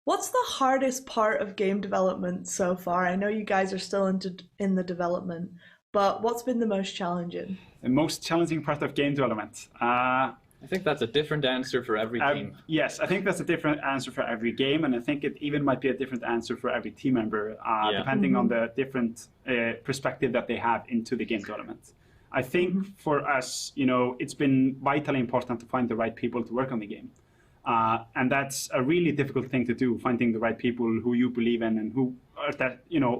What's the hardest part of game development so far? I know you guys are still in the development, but what's been the most challenging? The most challenging part of game development? I think that's a different answer for every game. Yes, I think that's a different answer for every game, and I think it even might be a different answer for every team member, depending on the different perspective that they have into the game development. I think for us, it's been vitally important to find the right people to work on the game. And that's a really difficult thing to do, finding the right people who you believe in and who are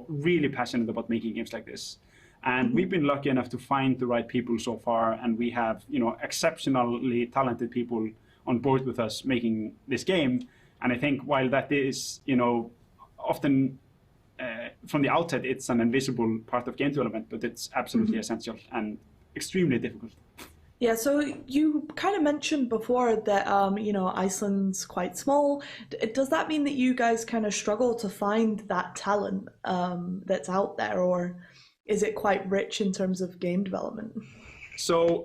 really passionate about making games like this. And we've been lucky enough to find the right people so far, and we have exceptionally talented people on board with us making this game. And I think while that is often from the outset it's an invisible part of game development, but it's absolutely essential and extremely difficult. Yeah, so you kind of mentioned before that, Iceland's quite small. Does that mean that you guys kind of struggle to find that talent that's out there, or is it quite rich in terms of game development? So,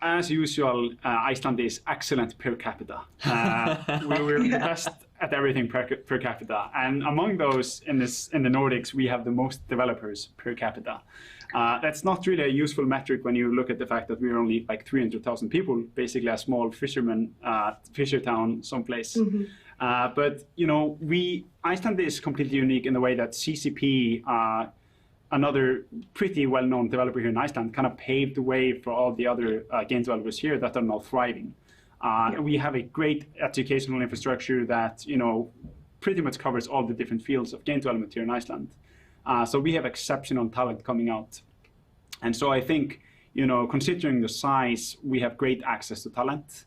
as usual, Iceland is excellent per capita. We're the best at everything per capita. And among those in the Nordics, we have the most developers per capita. That's not really a useful metric when you look at the fact that we're only like 300,000 people, basically a small fisher town someplace. But Iceland is completely unique in the way that CCP, another pretty well-known developer here in Iceland, kind of paved the way for all the other game developers here that are now thriving. We have a great educational infrastructure that pretty much covers all the different fields of game development here in Iceland. So we have exceptional talent coming out. And so I think, considering the size, we have great access to talent.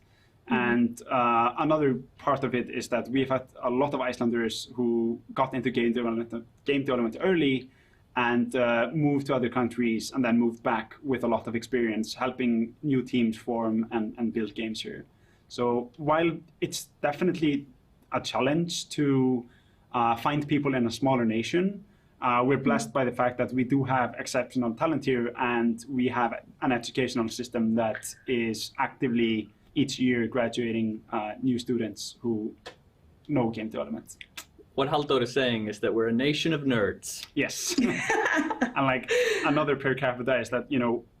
And another part of it is that we've had a lot of Icelanders who got into game development early and moved to other countries and then moved back with a lot of experience helping new teams form and build games here. So while it's definitely a challenge to find people in a smaller nation, we're blessed by the fact that we do have exceptional talent here, and we have an educational system that is actively each year graduating new students who know game development. What Halldór is saying is that we're a nation of nerds. Yes. And like another per capita is that,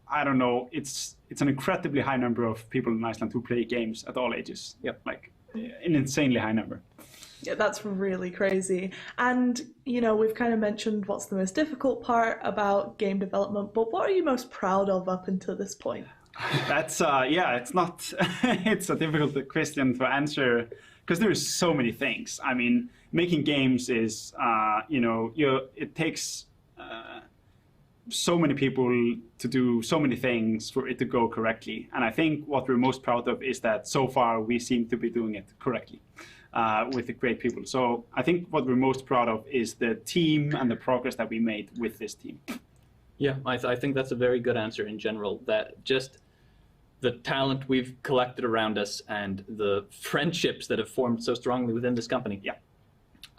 I don't know, it's an incredibly high number of people in Iceland who play games at all ages. Yep. Like an insanely high number. Yeah, that's really crazy. And, we've kind of mentioned what's the most difficult part about game development, but what are you most proud of up until this point? That's it's a difficult question to answer because there's so many things. I mean, making games is it takes so many people to do so many things for it to go correctly. And I think what we're most proud of is that so far we seem to be doing it correctly with the great people. So I think what we're most proud of is the team and the progress that we made with this team. Yeah, I think that's a very good answer in general, that just the talent we've collected around us and the friendships that have formed so strongly within this company. Yeah.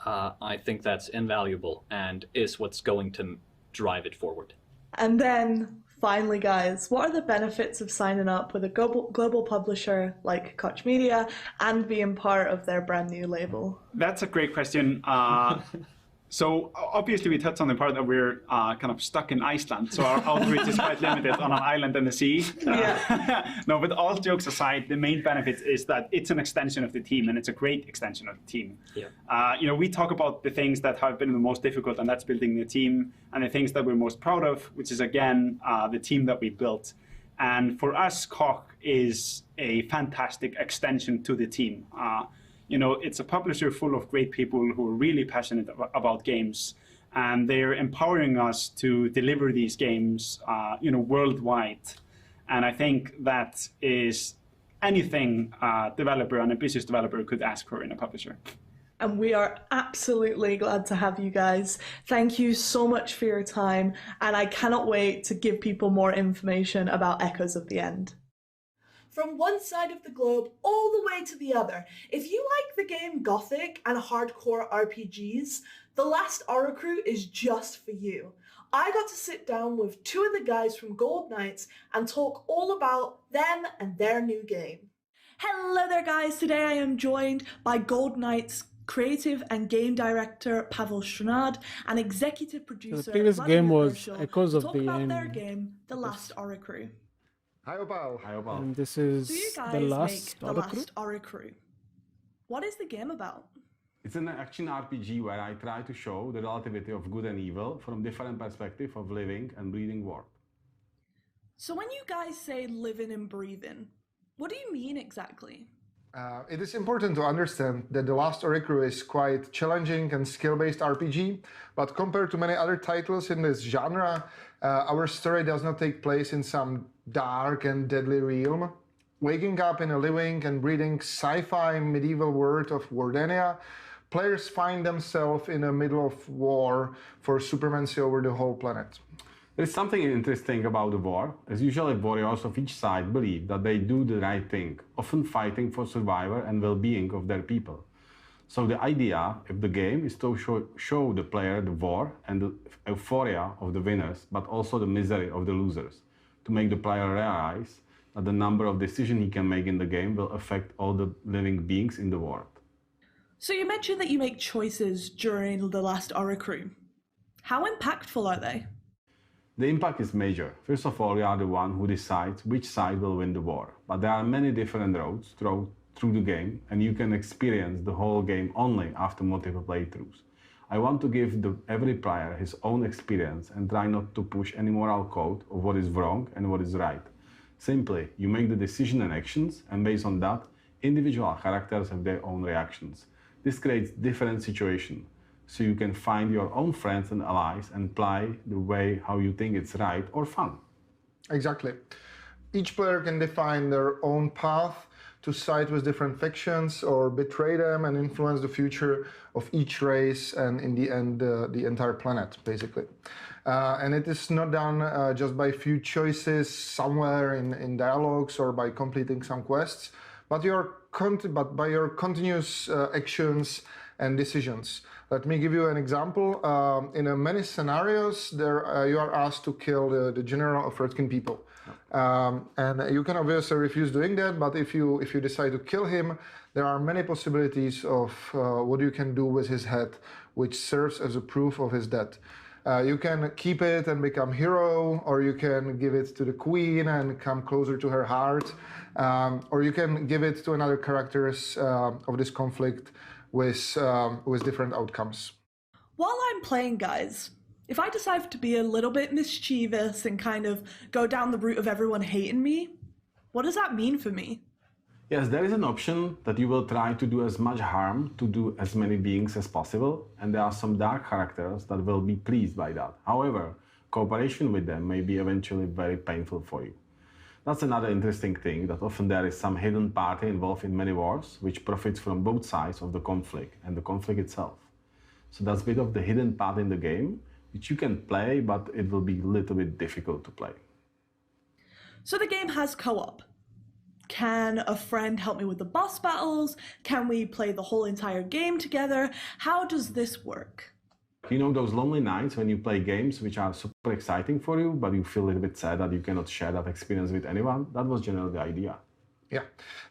I think that's invaluable and is what's going to drive it forward. And then, finally, guys, what are the benefits of signing up with a global publisher like Koch Media and being part of their brand new label? That's a great question. So obviously we touched on the part that we're kind of stuck in Iceland, so our outreach is quite limited on an island in the sea. No, but all jokes aside, the main benefit is that it's an extension of the team, and it's a great extension of the team. Yeah. We talk about the things that have been the most difficult, and that's building the team, and the things that we're most proud of, which is, again, the team that we built. And for us, Koch is a fantastic extension to the team. It's a publisher full of great people who are really passionate about games, and they're empowering us to deliver these games, worldwide. And I think that is anything a developer, an ambitious developer, could ask for in a publisher. And we are absolutely glad to have you guys. Thank you so much for your time, and I cannot wait to give people more information about Echoes of the End. From one side of the globe all the way to the other. If you like the game Gothic and hardcore RPGs, The Last Oricru is just for you. I got to sit down with two of the guys from Gold Knights and talk all about them and their new game. Hello there, guys. Today I am joined by Gold Knights creative and game director Pavel Stranad and executive producer The previous game was Echoes of the about End. their game, The Last Oricru. Hi, Opal. Hi, Opal. And this is So you guys The make Last The Last Oricru. What is the game about? It's an action RPG where I try to show the relativity of good and evil from different perspectives of living and breathing world. So when you guys say living and breathing, what do you mean exactly? It is important to understand that The Last Oricru is quite challenging and skill-based RPG, but compared to many other titles in this genre, our story does not take place in some dark and deadly realm. Waking up in a living and breathing sci-fi medieval world of Wardenia, players find themselves in the middle of war for supremacy over the whole planet. There is something interesting about the war, as usually warriors of each side believe that they do the right thing, often fighting for survival and well-being of their people. So the idea of the game is to show the player the war and the euphoria of the winners, but also the misery of the losers, to make the player realize that the number of decisions he can make in the game will affect all the living beings in the world. So you mentioned that you make choices during The Last Oricru. How impactful are they? The impact is major. First of all, you are the one who decides which side will win the war. But there are many different roads through the game, and you can experience the whole game only after multiple playthroughs. I want to give every player his own experience and try not to push any moral code of what is wrong and what is right. Simply, you make the decision and actions, and based on that, individual characters have their own reactions. This creates different situations, so you can find your own friends and allies and play the way how you think it's right or fun. Exactly. Each player can define their own path to side with different factions or betray them and influence the future of each race and in the end the entire planet, basically. And it is not done just by a few choices somewhere in dialogues or by completing some quests, but by your continuous actions and decisions. Let me give you an example. In many scenarios, you are asked to kill the general of Redkin people. And you can obviously refuse doing that, but if you decide to kill him, there are many possibilities of what you can do with his head, which serves as a proof of his death. You can keep it and become hero, or you can give it to the queen and come closer to her heart, or you can give it to another characters of this conflict with different outcomes. While I'm playing, guys, if I decide to be a little bit mischievous and kind of go down the route of everyone hating me, what does that mean for me? Yes, there is an option that you will try to do as much harm to do as many beings as possible, and there are some dark characters that will be pleased by that. However, cooperation with them may be eventually very painful for you. That's another interesting thing, that often there is some hidden party involved in many wars, which profits from both sides of the conflict and the conflict itself. So that's a bit of the hidden part in the game, which you can play, but it will be a little bit difficult to play. So the game has co-op. Can a friend help me with the boss battles? Can we play the whole entire game together? How does this work? You know those lonely nights when you play games which are super exciting for you, but you feel a little bit sad that you cannot share that experience with anyone? That was generally the idea. Yeah,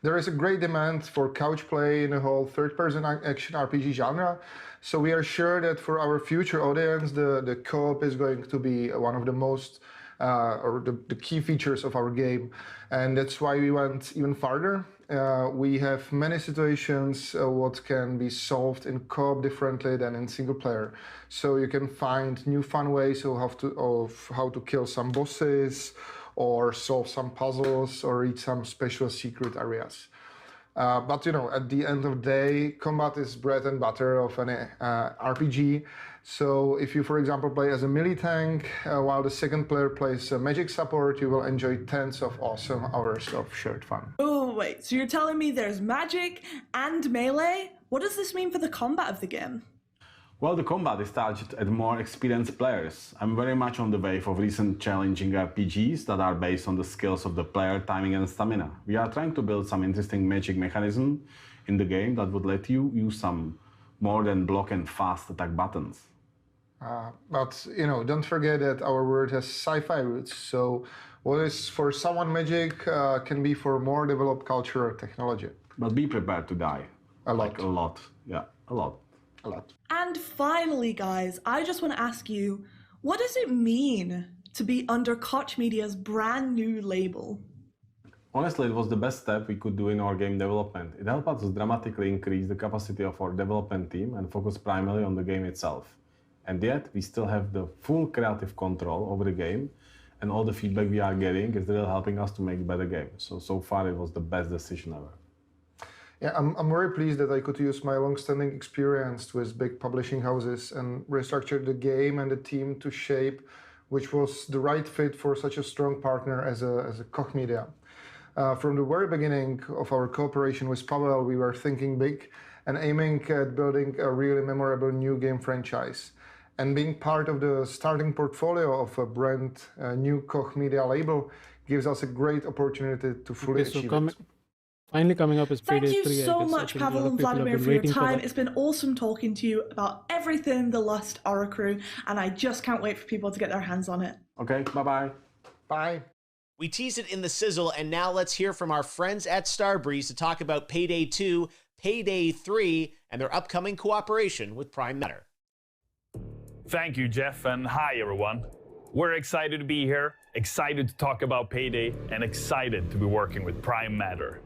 there is a great demand for couch play in the whole third-person action RPG genre. So we are sure that for our future audience, the co-op is going to be one of the most or the key features of our game. And that's why we went even farther. We have many situations what can be solved in co-op differently than in single player. So you can find new fun ways of how to kill some bosses, or solve some puzzles, or reach some special secret areas. But you know, at the end of the day, combat is bread and butter of an RPG. So if you, for example, play as a melee tank, while the second player plays a magic support, you will enjoy tens of awesome hours of shared fun. Oh, wait, so you're telling me there's magic and melee? What does this mean for the combat of the game? Well, the combat is targeted at more experienced players. I'm very much on the wave of recent challenging RPGs that are based on the skills of the player, timing and stamina. We are trying to build some interesting magic mechanism in the game that would let you use some more than block and fast attack buttons. But, you know, don't forget that our world has sci-fi roots. So what is for someone magic can be for more developed culture or technology. But be prepared to die. A lot. Like a lot. Yeah, a lot. A lot. And finally, guys, I just want to ask you, what does it mean to be under Koch Media's brand new label? Honestly, it was the best step we could do in our game development. It helped us dramatically increase the capacity of our development team and focus primarily on the game itself. And yet, we still have the full creative control over the game, and all the feedback we are getting is really helping us to make a better game. So far, it was the best decision ever. Yeah, I'm very pleased that I could use my long-standing experience with big publishing houses and restructure the game and the team to shape which was the right fit for such a strong partner as a Koch Media. From the very beginning of our cooperation with Pavel, we were thinking big and aiming at building a really memorable new game franchise. And being part of the starting portfolio of a brand new Koch Media label gives us a great opportunity to fully achieve it. Finally coming up is Payday 3. Thank you so much, Pavel and Vladimir, for your time. It's been awesome talking to you about everything The Lust Aura Crew, and I just can't wait for people to get their hands on it. Okay, bye-bye. Bye. We teased it in the sizzle, and now let's hear from our friends at Starbreeze to talk about Payday 2, Payday 3, and their upcoming cooperation with Prime Matter. Thank you, Jeff, and hi, everyone. We're excited to be here, excited to talk about Payday, and excited to be working with Prime Matter.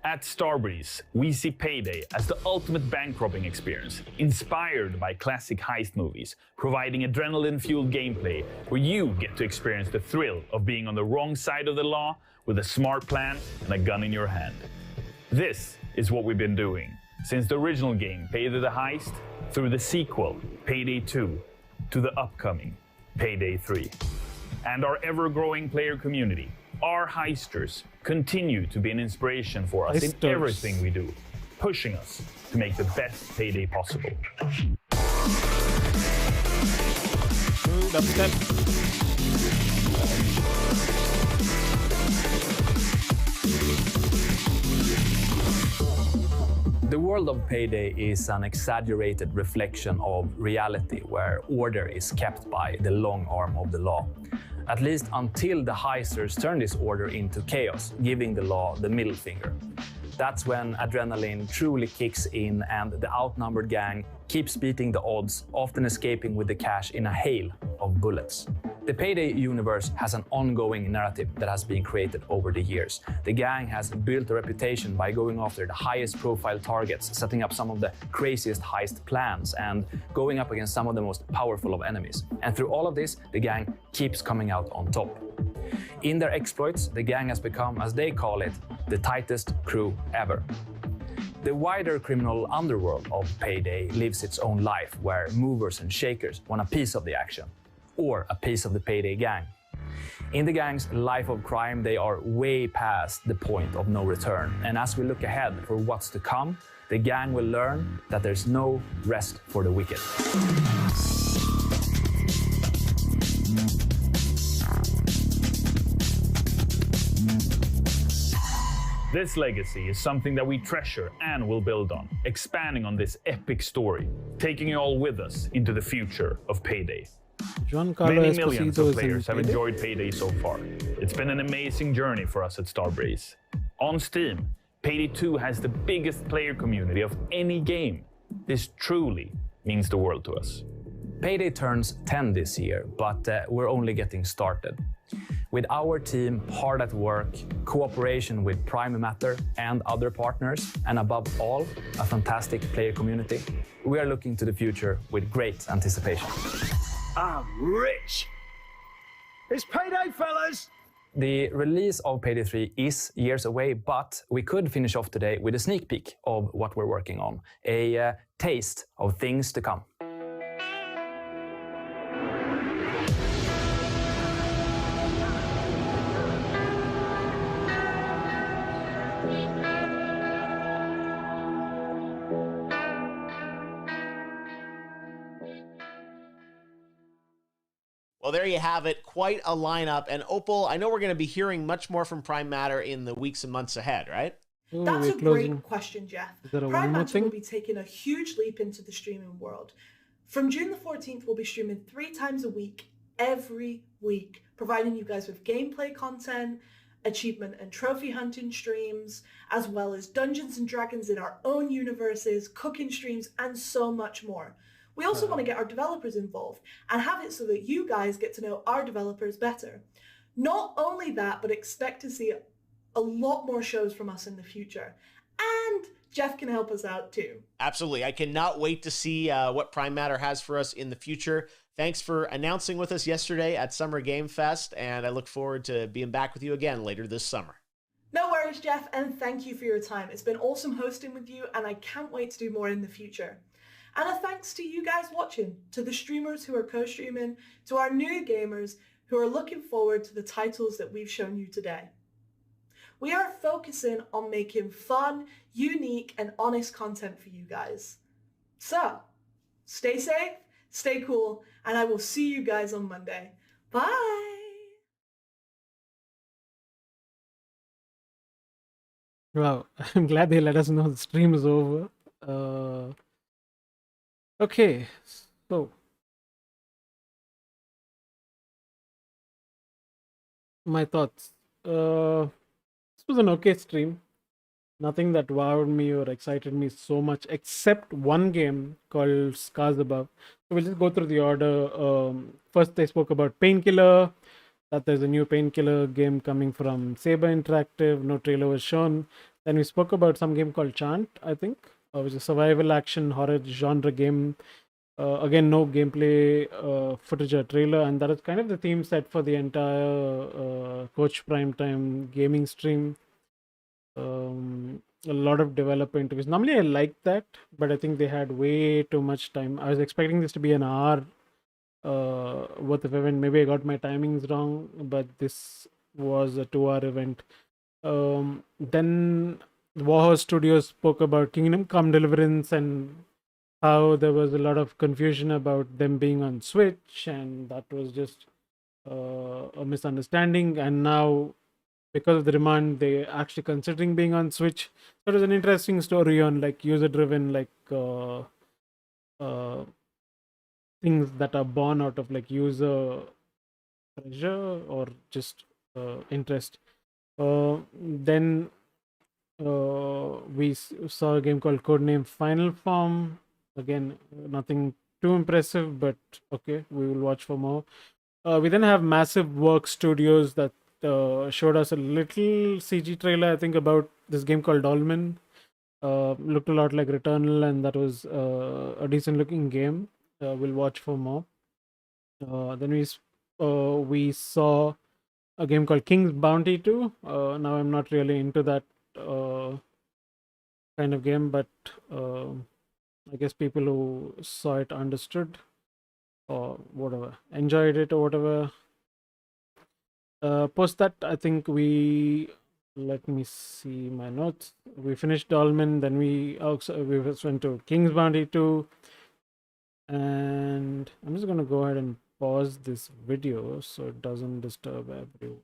At Starbreeze, we see Payday as the ultimate bank robbing experience, inspired by classic heist movies, providing adrenaline-fueled gameplay where you get to experience the thrill of being on the wrong side of the law with a smart plan and a gun in your hand. This is what we've been doing since the original game, Payday the Heist, through the sequel, Payday 2, to the upcoming Payday 3. and our ever-growing player community. Our heisters continue to be an inspiration for us in Heisters. everything we do, pushing us to make the best payday possible. The world of Payday is an exaggerated reflection of reality where order is kept by the long arm of the law. At least until the heisters turn this order into chaos, giving the law the middle finger. That's when adrenaline truly kicks in and the outnumbered gang keeps beating the odds, often escaping with the cash in a hail of bullets. The Payday universe has an ongoing narrative that has been created over the years. The gang has built a reputation by going after the highest profile targets, setting up some of the craziest heist plans, and going up against some of the most powerful of enemies. And through all of this, the gang keeps coming out on top. In their exploits, the gang has become, as they call it, the tightest crew ever. The wider criminal underworld of Payday lives its own life, where movers and shakers want a piece of the action, or a piece of the Payday gang. In the gang's life of crime, they are way past the point of no return. And as we look ahead for what's to come, the gang will learn that there's no rest for the wicked. This legacy is something that we treasure and will build on, expanding on this epic story, taking you all with us into the future of Payday. Many millions of players have enjoyed Payday so far. It's been an amazing journey for us at Starbreeze. On Steam, Payday 2 has the biggest player community of any game. This truly means the world to us. Payday turns 10 this year, but we're only getting started. With our team hard at work, cooperation with Prime Matter and other partners, and above all, a fantastic player community, we are looking to the future with great anticipation. I'm rich! It's payday, fellas! The release of Payday 3 is years away, but we could finish off today with a sneak peek of what we're working on, a taste of things to come. Well, there you have it. Quite a lineup. And Opal, I know we're going to be hearing much more from Prime Matter in the weeks and months ahead, right? Ooh, that's a great question, Jeff. Prime Matter will be taking a huge leap into the streaming world. From June the 14th, we'll be streaming 3 times a week, every week, providing you guys with gameplay content, achievement and trophy hunting streams, as well as Dungeons and Dragons in our own universes, cooking streams, and so much more. We also want to get our developers involved and have it so that you guys get to know our developers better. Not only that, but expect to see a lot more shows from us in the future. And Jeff can help us out too. Absolutely. I cannot wait to see what Prime Matter has for us in the future. Thanks for announcing with us yesterday at Summer Game Fest, and I look forward to being back with you again later this summer. No worries, Jeff, and thank you for your time. It's been awesome hosting with you, and I can't wait to do more in the future. And a thanks to you guys watching, to the streamers who are co-streaming, to our new gamers who are looking forward to the titles that we've shown you today. We are focusing on making fun, unique, and honest content for you guys. So, stay safe, stay cool, and I will see you guys on Monday. Bye! Wow, I'm glad they let us know the stream is over. Okay, so my thoughts. This was an okay stream. Nothing that wowed me or excited me so much, except one game called Scars Above. So we'll just go through the order. First, they spoke about Painkiller, that there's a new Painkiller game coming from Saber Interactive. No trailer was shown. Then we spoke about some game called Chant, I think, which is a survival action horror genre game. Again, no gameplay footage or trailer, and that is kind of the theme set for the entire Koch Primetime gaming stream. A lot of developer interviews. Normally I like that, but I think they had way too much time. I was expecting this to be an hour worth of event. Maybe I got my timings wrong, but this was a 2-hour event. Then Warhorse Studios spoke about Kingdom Come Deliverance and how there was a lot of confusion about them being on Switch, and that was just a misunderstanding. And now, because of the demand, they actually considering being on Switch. So it was an interesting story on like user-driven things that are born out of like user pressure or just interest. Then we saw a game called Codename Final Form. Again, nothing too impressive, but okay, we will watch for more. We then have Massive Work Studios that showed us a little CG trailer, I think, about this game called Dolmen. Looked a lot like Returnal, and that was a decent looking game. We'll watch for more. Then we saw a game called King's Bounty 2. Now I'm not really into that kind of game, but I guess people who saw it understood or whatever, enjoyed it or whatever. Post that, I think let me see my notes. We finished Dolmen, then we went to King's Bounty 2, and I'm just gonna go ahead and pause this video so it doesn't disturb everyone.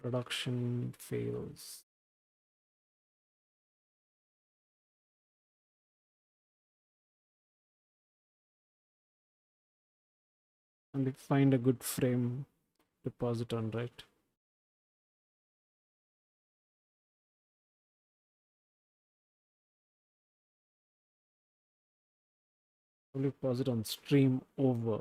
Production fails. And we find a good frame to pause it on, right? Probably pause it on stream over.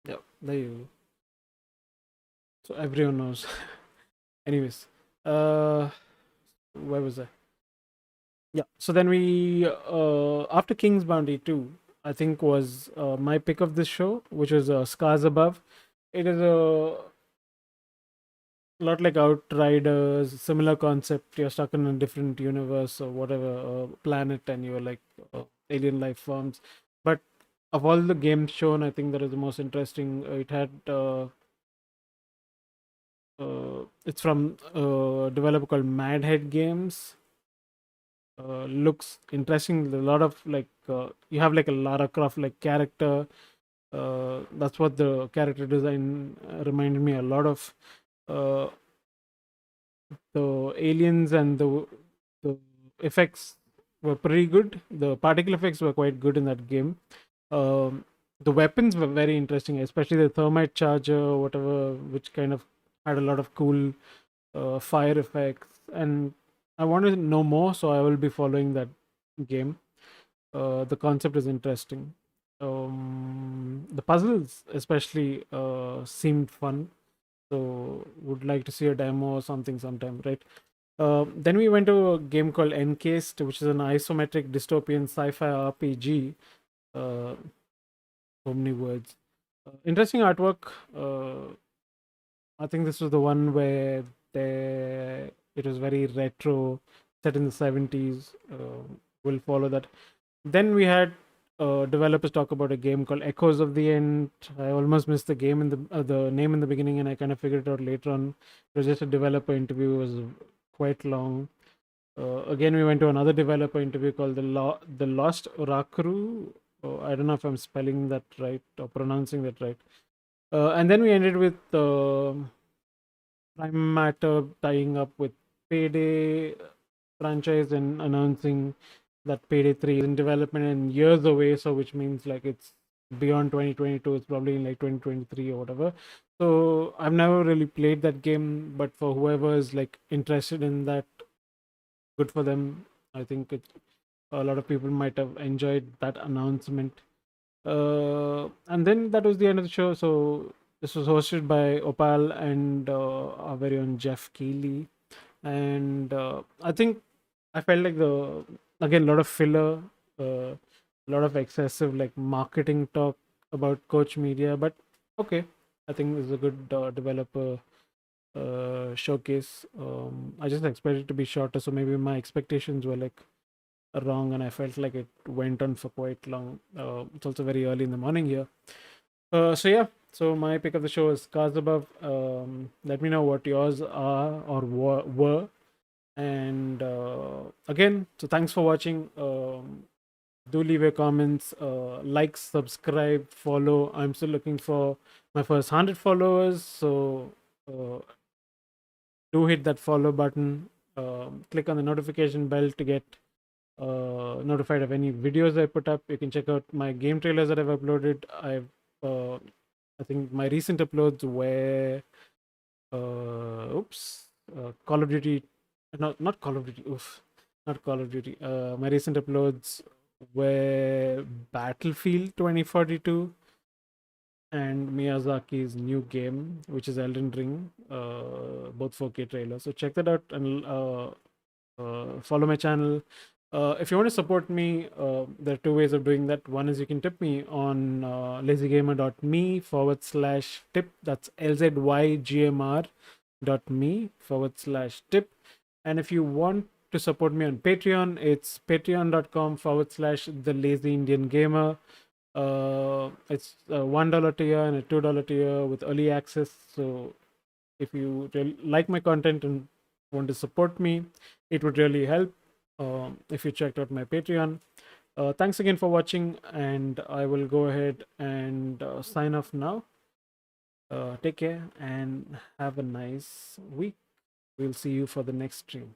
Yeah, there you go. So everyone knows. Anyways, where was I? Yeah, so then we after King's Bounty 2, I think was my pick of this show, which was Scars Above. It is a lot like Outriders, similar concept. You're stuck in a different universe or whatever planet, and you're like alien life forms. But of all the games shown, I think that is the most interesting. It had it's from a developer called Madhead Games. Looks interesting. A lot of like you have like a Lara Croft like character. That's what the character design reminded me a lot of. The aliens and the effects were pretty good. The particle effects were quite good in that game. The weapons were very interesting, especially the thermite charger, whatever, which kind of had a lot of cool fire effects. And I want to know more, so I will be following that game. The concept is interesting. The puzzles especially seemed fun, so would like to see a demo or something sometime, right? Then we went to a game called Encased, which is an isometric dystopian sci-fi RPG. So many words. Interesting artwork. I think this was the one where it was very retro, set in the 70s. We'll follow that. Then we had developers talk about a game called Echoes of the End. I almost missed the game in the name in the beginning, and I kind of figured it out later on. It was just a developer interview. It was quite long. Again, we went to another developer interview called the Lost Orakuru. I don't know if I'm spelling that right or pronouncing that right. And then we ended with Prime Matter tying up with Payday franchise and announcing that Payday 3 is in development and years away, so which means like it's beyond 2022. It's probably in like 2023 or whatever. So I've never really played that game, but for whoever is like interested in that, good for them. I think a lot of people might have enjoyed that announcement. And then that was the end of the show. So this was hosted by Opal and our very own Jeff Keighley. And I think I felt like again, a lot of filler, a lot of excessive like marketing talk. about Koch Media, but okay, I think this is a good developer showcase. I just expected it to be shorter, so maybe my expectations were like wrong, and I felt like it went on for quite long. It's also very early in the morning here. So yeah, so my pick of the show is Cars Above. Let me know what yours are or were. And again, so thanks for watching. Do leave your comments, like, subscribe, follow. I'm still looking for my first 100 followers, so do hit that follow button. Click on the notification bell to get notified of any videos I put up. You can check out my game trailers that I've uploaded. I think my recent uploads were Call of Duty, not Call of Duty. Not Call of Duty. My recent uploads were Battlefield 2042 and Miyazaki's new game, which is Elden Ring, both 4K trailers. So check that out and follow my channel. If you want to support me, there are two ways of doing that. One is you can tip me on lazygamer.me/tip. That's LZYGMR.me/tip. And if you want to support me on Patreon, it's patreon.com/TheLazyIndianGamer. It's a $1 tier and a $2 tier with early access. So if you like my content and want to support me, it would really help if you checked out my Patreon. Thanks again for watching, and I will go ahead and sign off now. Take care and have a nice week. We'll see you for the next stream.